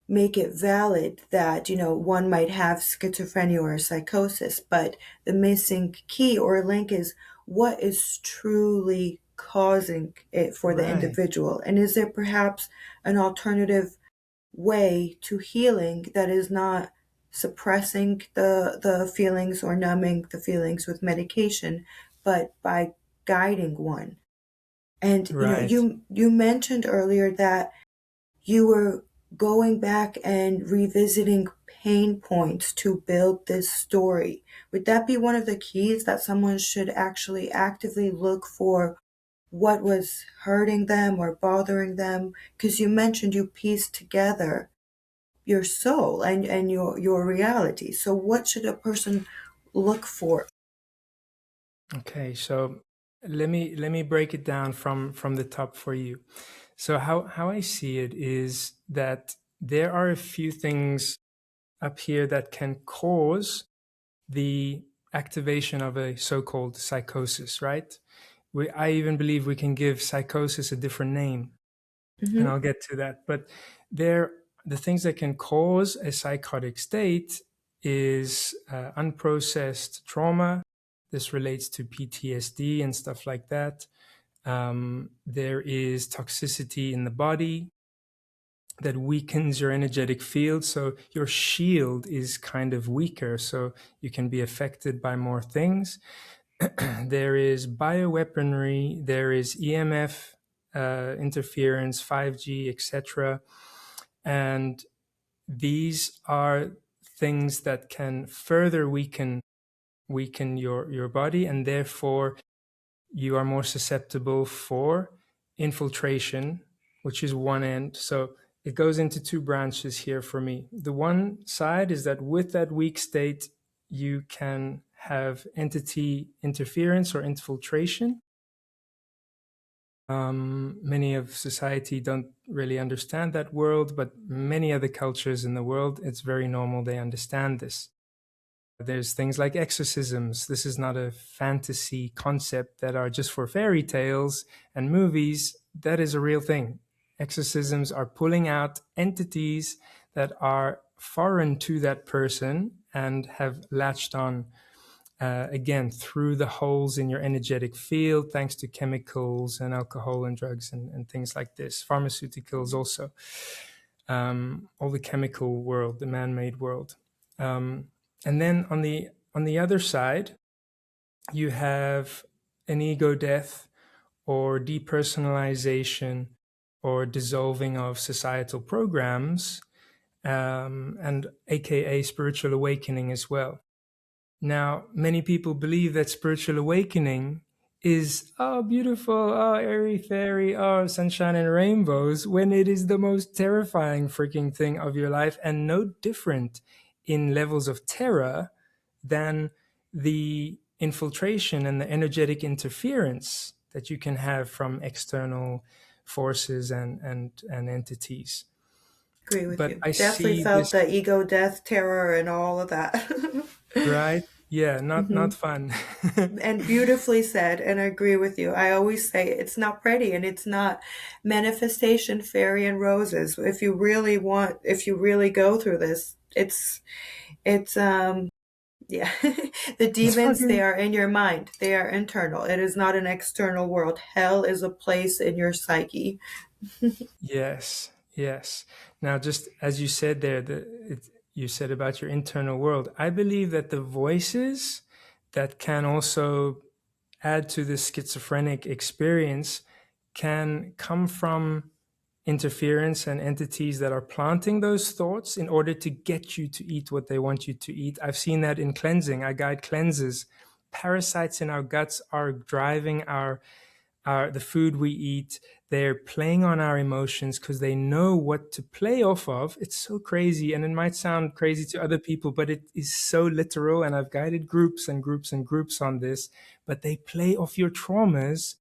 make it valid that, one might have schizophrenia or psychosis. But the missing key or link is what is truly causing it for the Right, individual. And is there perhaps an alternative way to healing that is not suppressing the feelings or numbing the feelings with medication, but by guiding one? And right. you mentioned earlier that you were going back and revisiting pain points to build this story. Would that be one of the keys, that someone should actually actively look for what was hurting them or bothering them? Because you mentioned you pieced together your soul and your reality. So what should a person look for? Okay, so let me break it down from the top for you. So how I see it is that there are a few things up here that can cause the activation of a so-called psychosis, right? I even believe we can give psychosis a different name, and Hmm. I'll get to that. But there, the things that can cause a psychotic state is unprocessed trauma. This relates to PTSD and stuff like that. There is toxicity in the body that weakens your energetic field. So your shield is kind of weaker. So you can be affected by more things. There is bioweaponry, there is EMF interference, 5G, etc. And these are things that can further weaken your body, and therefore you are more susceptible for infiltration, which is one end. So it goes into two branches here for me. The one side is that with that weak state, you can have entity interference or infiltration. Many of society don't really understand that world, but many other cultures in the world, it's very normal. They understand this. There's things like exorcisms. This is not a fantasy concept that are just for fairy tales and movies. That is a real thing. Exorcisms are pulling out entities that are foreign to that person and have latched on again through the holes in your energetic field, thanks to chemicals and alcohol and drugs and things like this. Pharmaceuticals also, all the chemical world, the man-made world. And then on the other side, you have an ego death or depersonalization or dissolving of societal programs, and aka spiritual awakening as well. Now, many people believe that spiritual awakening is, oh, beautiful, oh, airy fairy, oh, sunshine and rainbows, when it is the most terrifying freaking thing of your life, and no different in levels of terror than the infiltration and the energetic interference that you can have from external forces and entities. Agree with But you. I Definitely see felt this, the ego death terror and all of that. right? Yeah, not Hmm. fun. And beautifully said, and I agree with you. I always say it's not pretty and it's not manifestation fairy and roses. If you really go through this, it's yeah. The It's demons, they fucking are in your mind. They are internal. It is not an external world. Hell is a place in your psyche. yes, yes. Now, just as you said there, you said about your internal world. I believe that the voices that can also add to the schizophrenic experience can come from interference and entities that are planting those thoughts in order to get you to eat what they want you to eat. I've seen that in cleansing. I guide cleanses. Parasites in our guts are driving the food we eat. They're playing on our emotions because they know what to play off of. It's so crazy, and it might sound crazy to other people, but it is so literal. And I've guided groups and groups and groups on this. But they play off your traumas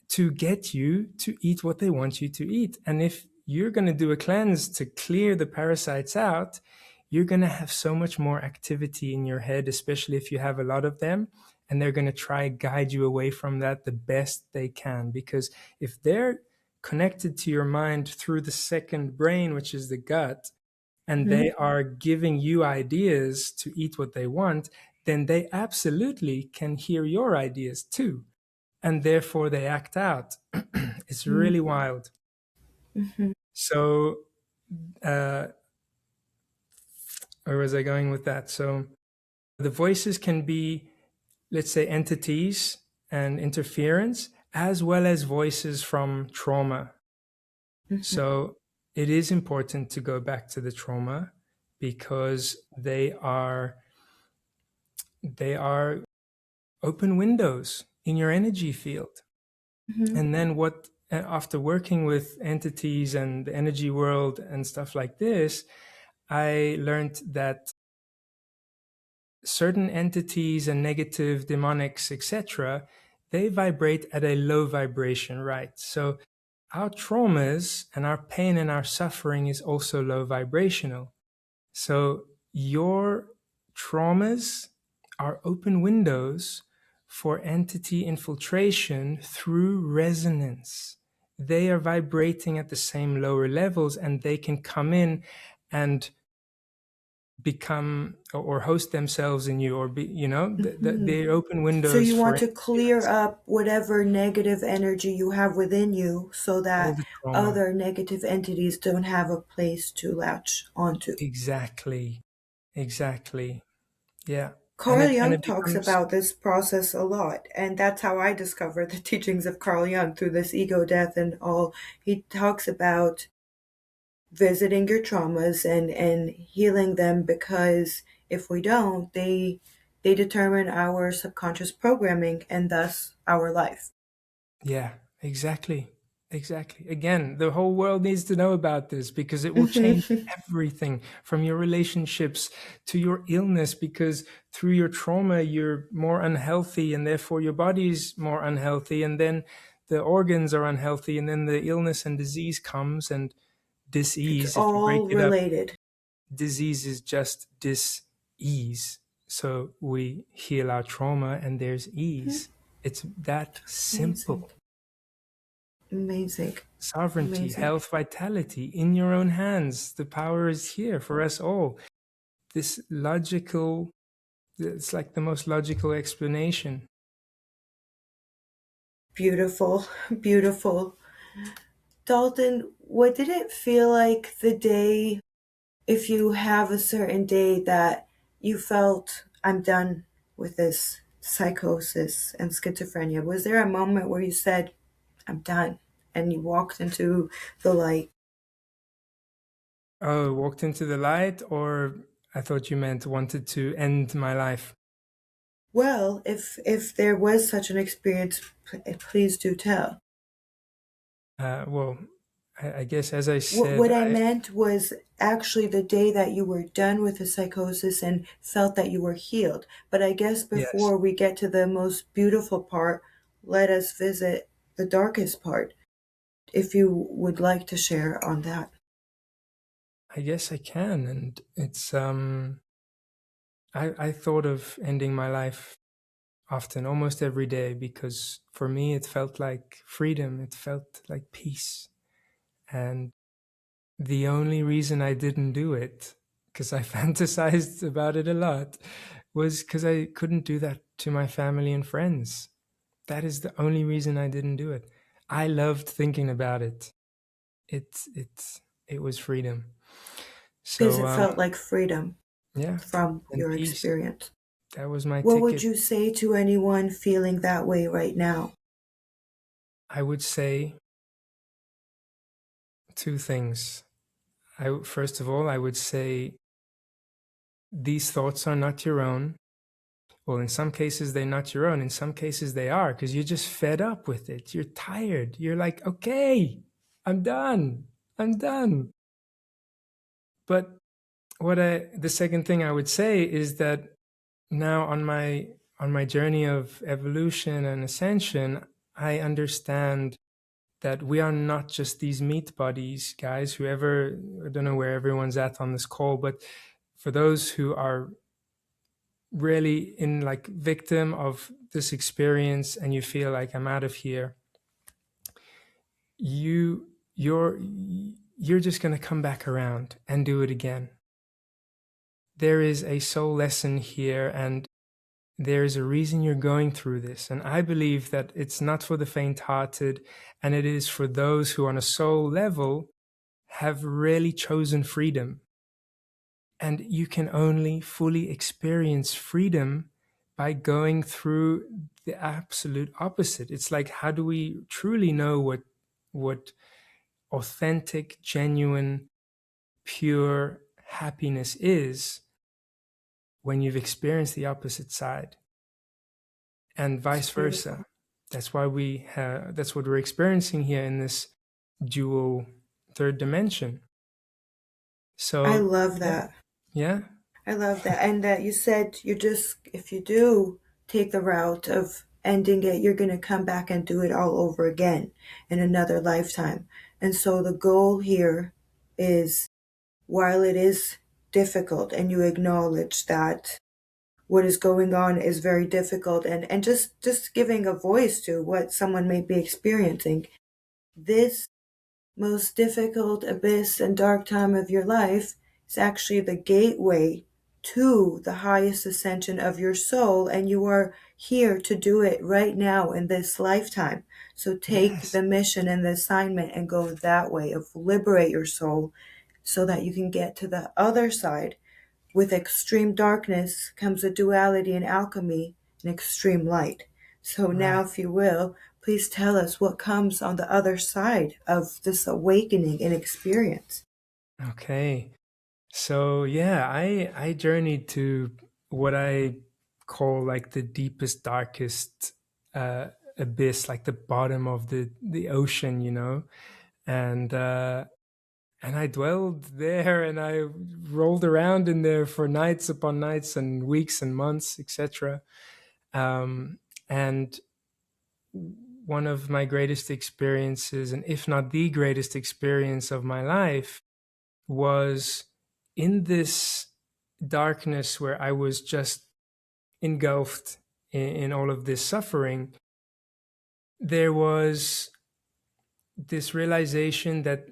to get you to eat what they want you to eat. And if you're going to do a cleanse to clear the parasites out, you're going to have so much more activity in your head, especially if you have a lot of them. And they're going to try guide you away from that the best they can. Because if they're connected to your mind through the second brain, which is the gut, and Hmm. they are giving you ideas to eat what they want, then they absolutely can hear your ideas too, and therefore they act out. It's really wild. Hmm. So, uh, where was I going with that? So, the voices can be, let's say, entities and interference, as well as voices from trauma. Hmm. So, it is important to go back to the trauma because they are open windows in your energy field. Hmm. And then what, after working with entities and the energy world and stuff like this, I learned that certain entities and negative demonics, etc., they vibrate at a low vibration, right? So our traumas and our pain and our suffering is also low vibrational. So your traumas are open windows for entity infiltration through resonance. They are vibrating at the same lower levels, and they can come in and become or host themselves in you, or be, Hmm. they're open So windows you for want to clear interference. up whatever negative energy you have within you so All that the trauma. other negative entities don't have a place to latch onto. Exactly. Exactly. Yeah. and Carl it and Jung it talks becomes, about this process a lot, and that's how I discovered the teachings of Carl Jung through this ego death and all. He talks about visiting your traumas and healing them because if we don't, they determine our subconscious programming and thus our life. yeah, exactly. Exactly. Again, the whole world needs to know about this because it will change Hmm. everything from your relationships to your illness, because through your trauma, you're more unhealthy and therefore your body's more unhealthy. And then the organs are unhealthy. And then the illness and disease comes. And It's disease, if you break all it up, related. disease is just dis-ease. So we heal our trauma and there's Mhm. ease. It's that Amazing. simple. Amazing. Sovereignty, Amazing. health, vitality in your own hands. The power is here for us all. This logical, it's like the most logical explanation. Beautiful. Beautiful. Dalton, what did it feel like the day, if you have a certain day that you felt, I'm done with this psychosis and schizophrenia? Was there a moment where you said, I'm done, and you walked into the light? Oh, walked into the light, or I thought you meant wanted to end my life. Well, if there was such an experience, please do tell. Well, I guess as I What said, I meant was actually the day that you were done with the psychosis and felt that you were healed. But I guess yes, before we get to the most beautiful part, let us visit the darkest part, if you would like to share on that. I guess I can. And it's, I thought of ending my life often, almost every day, because for me it felt like freedom, it felt like peace. And the only reason I didn't do it, because I fantasized about it a lot, was because I couldn't do that to my family and friends. That is the only reason I didn't do it. I loved thinking about it. It was freedom. Because So it felt like freedom yeah, from and your peace. experience. That was my What would ticket. you say to anyone feeling that way right now? I would say two things. First of all, I would say these thoughts are not your own. Well, in some cases, they're not your own. In some cases, they are, because you're just fed up with it. You're tired. You're like, okay, I'm done. I'm done. But the second thing I would say is that now on my journey of evolution and ascension, I understand that we are not just these meat bodies, guys. Whoever, I don't know where everyone's at on this call, but for those who are really in like victim of this experience and you feel like I'm out of here, you you're you're just going to come back around and do it again. There is a soul lesson here, and there is a reason you're going through this. And I believe that it's not for the faint-hearted, and it is for those who on a soul level have really chosen freedom. And you can only fully experience freedom by going through the absolute opposite. It's like, how do we truly know what authentic, genuine, pure happiness is when you've experienced the opposite side, and It's vice beautiful. versa? That's why that's what we're experiencing here in this dual third dimension. I So love yeah, that. yeah, I love that. And that you said you just, if you do take the route of ending it, you're going to come back and do it all over again in another lifetime. And so the goal here is, while it is difficult and you acknowledge that what is going on is very difficult, and just giving a voice to what someone may be experiencing, this most difficult abyss and dark time of your life is actually the gateway to the highest ascension of your soul, and you are here to do it right now in this lifetime. So take yes. the mission and the assignment and go that way of liberate your soul so that you can get to the other side. With extreme darkness comes a duality and alchemy and extreme light. So now, Right. if you will, please tell us what comes on the other side of this awakening and experience. Okay. So yeah, I journeyed to what I call like the deepest, darkest uh, abyss, like the bottom of the ocean, you know, and and I dwelled there, and I rolled around in there for nights upon nights and weeks and months, etc. And one of my greatest experiences, and if not the greatest experience of my life, was in this darkness where I was just engulfed in all of this suffering. There was this realization that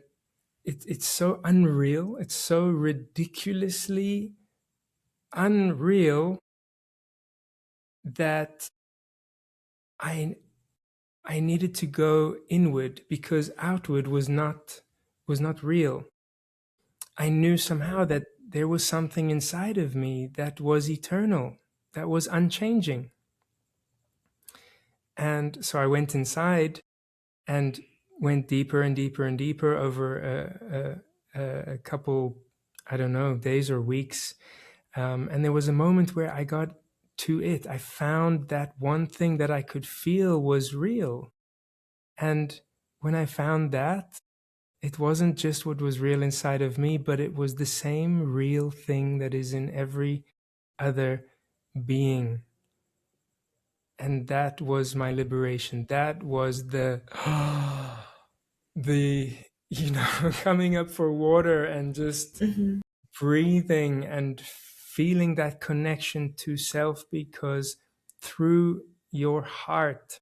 it's so unreal, it's so ridiculously unreal that I I needed to go inward because outward was not real. I knew somehow that there was something inside of me that was eternal, that was unchanging. And so I went inside and went deeper and deeper and deeper over a couple, I don't know, days or weeks. And there was a moment where I got to it. I found that one thing that I could feel was real. And when I found that, it wasn't just what was real inside of me, but it was the same real thing that is in every other being. And that was my liberation. That was the, you know, coming up for water and just Hmm. breathing and feeling that connection to self, because through your heart,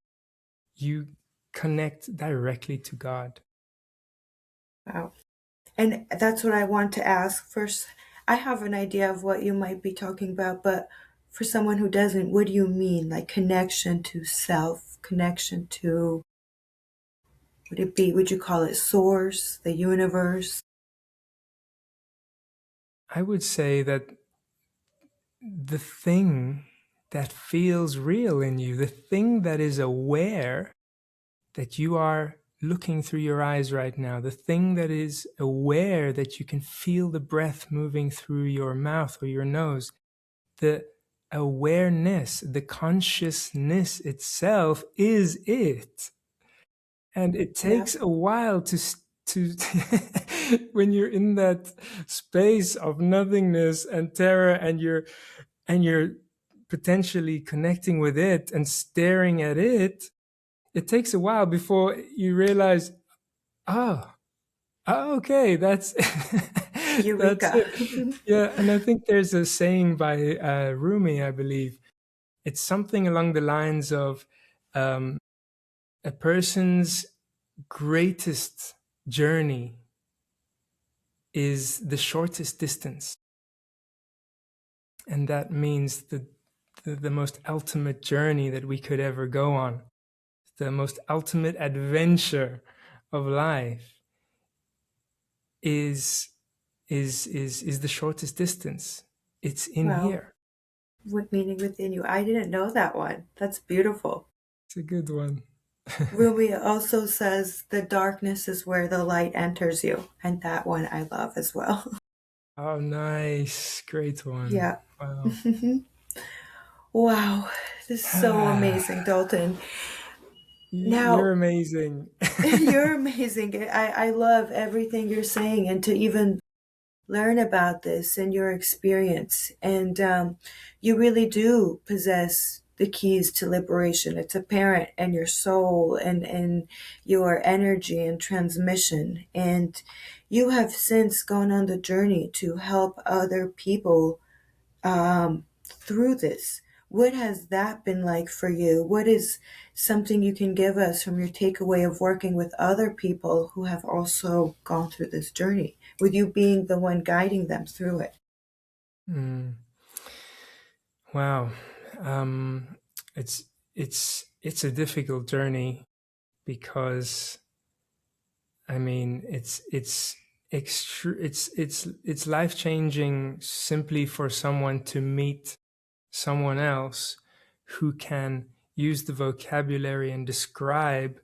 you connect directly to God. Wow. And that's what I want to ask first. I have an idea of what you might be talking about, but for someone who doesn't, what do you mean? Like connection to self, connection to, would it be, would you call it source, the universe? I would say that the thing that feels real in you, the thing that is aware that you are looking through your eyes right now, the thing that is aware that you can feel the breath moving through your mouth or your nose, the awareness, the consciousness itself is it. And it Yeah. takes a while to when you're in that space of nothingness and terror, and you're potentially connecting with it and staring at it. It takes a while before you realize, oh, okay, that's that's Eureka. it. Yeah, and I think there's a saying by Rumi, I believe. It's something along the lines of, um, a person's greatest journey is the shortest distance. And that means the most ultimate journey that we could ever go on, the most ultimate adventure of life is is the shortest distance. It's in Wow. here. What meaning within you? I didn't know that one. That's beautiful. It's a good one. Rumi also says the darkness is where the light enters you. And that one I love as well. Oh, nice. Great one. Yeah. Wow. Wow. This is so amazing, Dalton. You're Now, amazing. you're amazing. I love everything you're saying, and to even learn about this and your experience. And you really do possess the keys to liberation. It's apparent in your soul and your energy and transmission. And you have since gone on the journey to help other people through this. What has that been like for you? What is something you can give us from your takeaway of working with other people who have also gone through this journey, with you being the one guiding them through it? Mm. Wow. Um, it's a difficult journey because, I mean, it's life changing simply for someone to meet someone else who can use the vocabulary and describe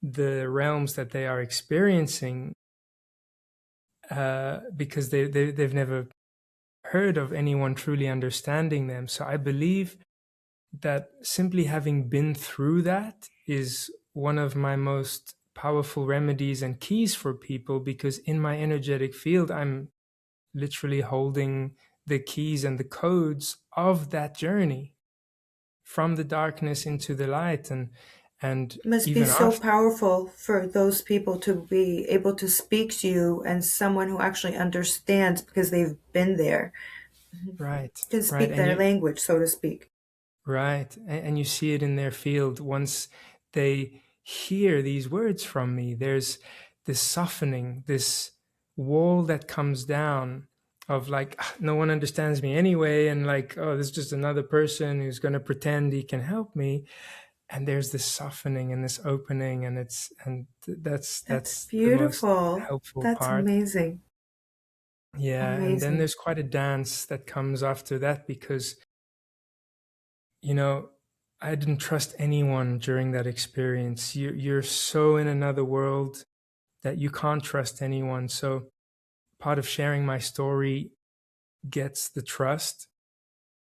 the realms that they are experiencing, because they've never heard of anyone truly understanding them. So I believe that simply having been through that is one of my most powerful remedies and keys for people, because in my energetic field, I'm literally holding the keys and the codes of that journey from the darkness into the light. And Must be even so after. powerful for those people to be able to speak to you and someone who actually understands because they've been there, Right, can right. speak And their you language, so to speak. Right. And you see it in their field once they hear these words from me. There's this softening, this wall that comes down of like, "Ah, no one understands me anyway." And like, oh, this is just another person who's going to pretend he can help me. And there's this softening and this opening. And That's that's the most beautiful. helpful That's part. amazing. Yeah. And then Amazing. there's quite a dance that comes after that, because you know, I didn't trust anyone during that experience. You're so in another world that you can't trust anyone. So part of sharing my story gets the trust.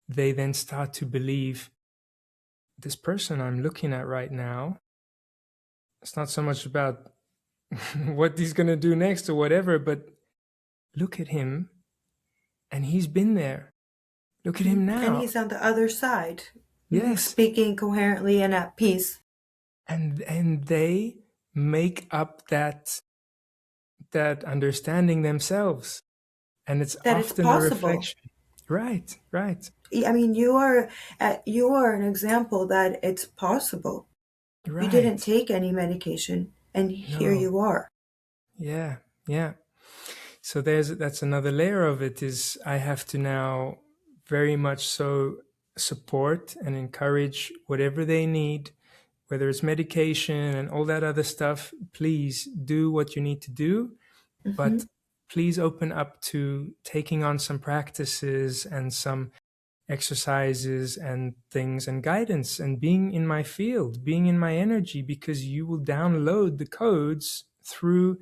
They then start to believe this person I'm looking at right now. It's not so much about what he's going to do next or whatever, but look at him, and he's been there. Look at him And now. he's on the other side, Yes. speaking coherently and at peace. And they make up that understanding themselves, and it's That it's often a possible. reflection. Right, right, I mean, you are an example that it's possible. You didn't right. take any medication, and here No, you are. yeah, yeah. So that's another layer of it, is I have to now very much so support and encourage whatever they need, whether it's medication and all that other stuff. Please do what you need to do, Hmm. but please open up to taking on some practices and some exercises and things and guidance and being in my field, being in my energy, because you will download the codes through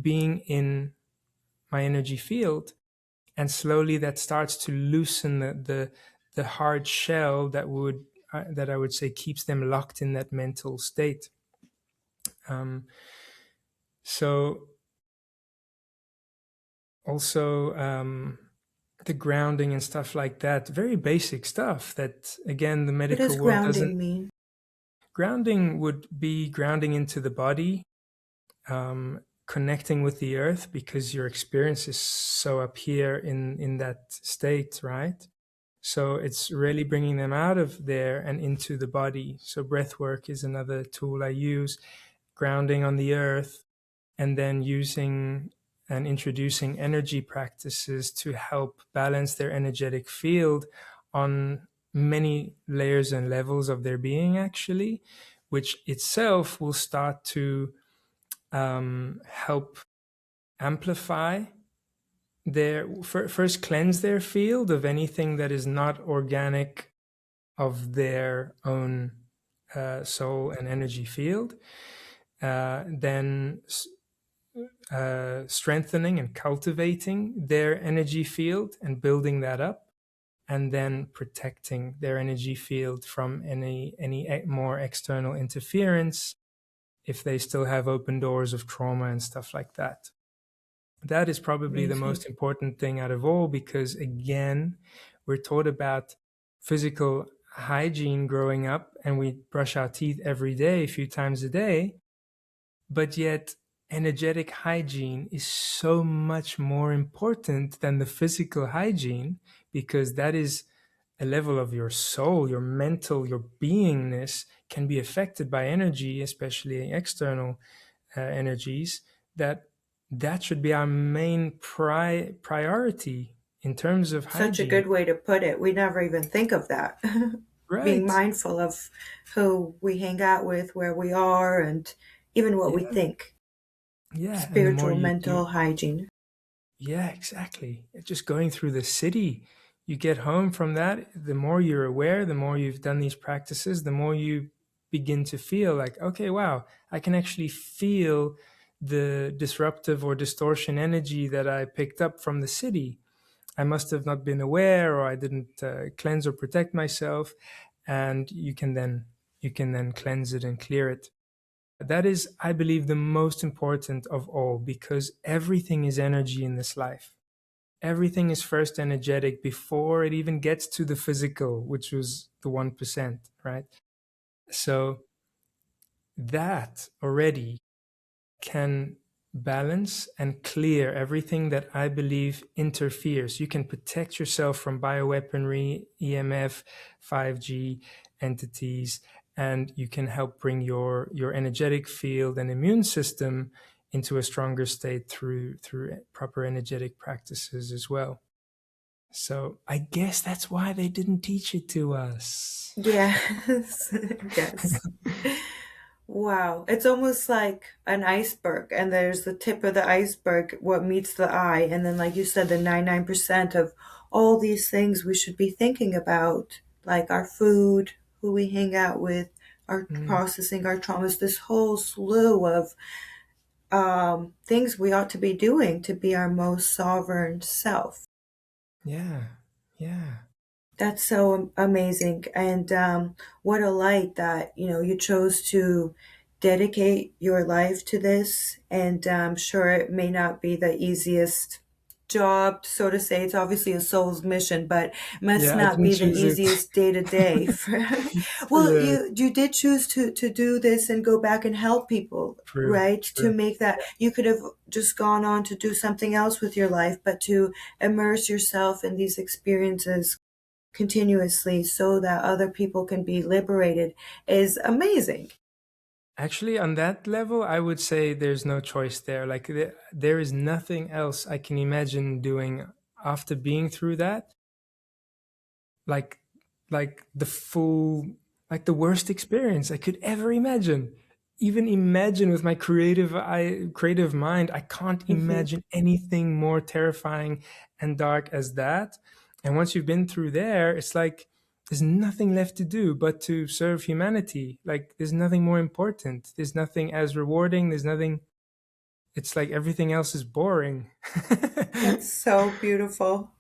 being in my energy field. And slowly that starts to loosen the hard shell that I would say keeps them locked in that mental state. Um, so also the grounding and stuff like that, very basic stuff that again the What medical does world doesn't. grounding mean? Grounding would be grounding into the body, connecting with the earth, because your experience is so up here in that state, right? So it's really bringing them out of there and into the body. So breath work is another tool I use, grounding on the earth, and then using and introducing energy practices to help balance their energetic field on many layers and levels of their being, actually, which itself will start to help amplify their first cleanse their field of anything that is not organic of their own soul and energy field, then strengthening and cultivating their energy field and building that up, and then protecting their energy field from any more external interference if they still have open doors of trauma and stuff like that. That is probably the Amazing. most important thing out of all, because again, we're taught about physical hygiene growing up and we brush our teeth every day, a few times a day, but yet energetic hygiene is so much more important than the physical hygiene, because that is a level of your soul, your mental, your beingness can be affected by energy, especially external energies. That should be our main priority in terms of Such a hygiene. good way to put it. We never even think of that. Being Right. mindful of who we hang out with, where we are, and even what we Yeah. think. Yeah. And the more Spiritual, mental hygiene. yeah, exactly. Just going through the city, you get home from that, the more you're aware, the more you've done these practices, the more you begin to feel like, okay, wow, I can actually feel the disruptive or distortion energy that I picked up from the city. I must have not been aware, or I didn't cleanse or protect myself, and you can then cleanse it and clear it. That is, I believe, the most important of all, because everything is energy in this life. Everything is first energetic before it even gets to the physical, which was the 1%, right? So that already can balance and clear everything that I believe interferes. You can protect yourself from bioweaponry, EMF, 5G entities, and you can help bring your energetic field and immune system into a stronger state through proper energetic practices as well. So I guess that's why they didn't teach it to us. Yes. Yes. Wow. It's almost like an iceberg, and there's the tip of the iceberg, what meets the eye. And then, like you said, the 99% of all these things we should be thinking about, like our food, who we hang out with, our Mm, processing our traumas, this whole slew of things we ought to be doing to be our most sovereign self. yeah, yeah, That's so amazing. And what a light that, you chose to dedicate your life to this. And I'm sure it may not be the easiest job, so to say. It's obviously a soul's mission, but must yeah. I not didn't be the choose it. easiest day to day. Well, Yeah, you did choose to do this and go back and help people, true, right? To true. make that, you could have just gone on to do something else with your life, but to immerse yourself in these experiences continuously so that other people can be liberated is amazing. Actually, on that level, I would say there's no choice there. Like there is nothing else I can imagine doing after being through that. Like, like the full, like the worst experience I could ever imagine. Even imagine with my creative mind, I can't Hmm. imagine anything more terrifying and dark as that. And once you've been through there, it's like there's nothing left to do but to serve humanity. Like there's nothing more important. There's nothing as rewarding. There's nothing, it's like everything else is boring. That's so beautiful.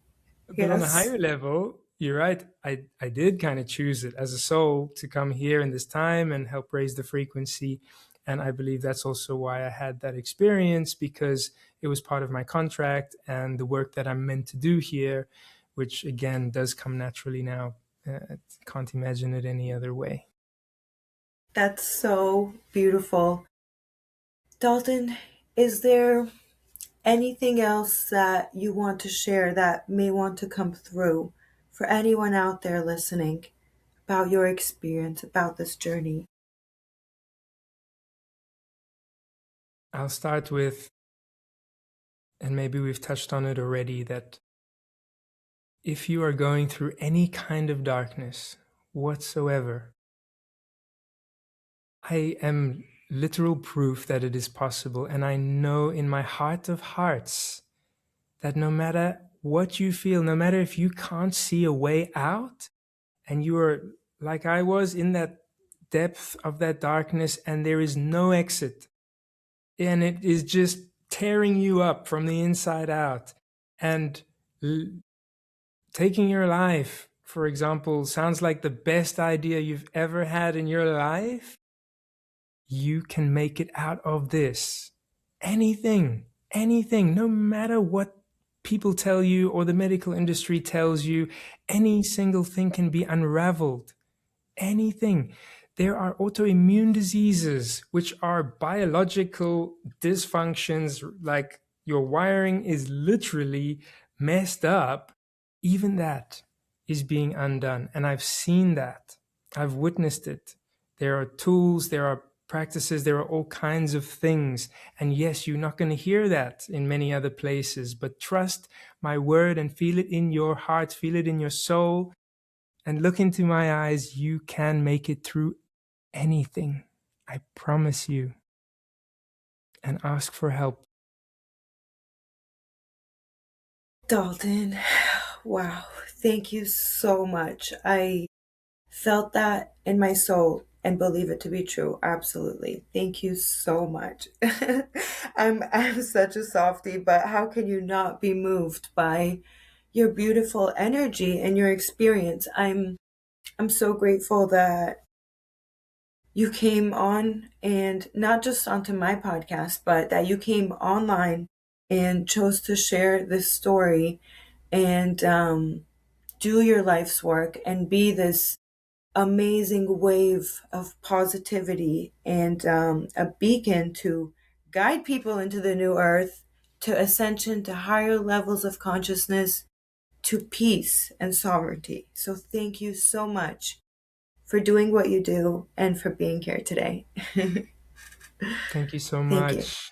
But on a Yes. higher level, you're right. I did kind of choose it as a soul to come here in this time and help raise the frequency. And I believe that's also why I had that experience, because it was part of my contract and the work that I'm meant to do here, which again does come naturally now. I can't imagine it any other way. That's so beautiful. Dalton, is there anything else that you want to share that may want to come through for anyone out there listening about your experience, about this journey? I'll start with, and maybe we've touched on it already, that if you are going through any kind of darkness whatsoever, I am literal proof that it is possible. And I know in my heart of hearts that no matter what you feel, no matter if you can't see a way out and you are like I was in that depth of that darkness and there is no exit and it is just tearing you up from the inside out and l- taking your life, for example, sounds like the best idea you've ever had in your life, you can make it out of this. Anything, anything, no matter what people tell you or the medical industry tells you, any single thing can be unraveled. Anything. There are autoimmune diseases, which are biological dysfunctions, like your wiring is literally messed up. Even that is being undone. And I've seen that. I've witnessed it. There are tools, there are practices, there are all kinds of things. And yes, you're not going to hear that in many other places, but trust my word and feel it in your heart, feel it in your soul, and look into my eyes. You can make it through anything. I promise you. And ask for help. Dalton, wow, thank you so much. I felt that in my soul and believe it to be true. Absolutely. Thank you so much. I'm such a softie, but how can you not be moved by your beautiful energy and your experience? I'm so grateful that you came on, and not just onto my podcast, but that you came online and chose to share this story and do your life's work and be this amazing wave of positivity and a beacon to guide people into the new earth, to ascension, to higher levels of consciousness, to peace and sovereignty. So thank you so much for doing what you do and for being here today. Thank you so Thank you. much.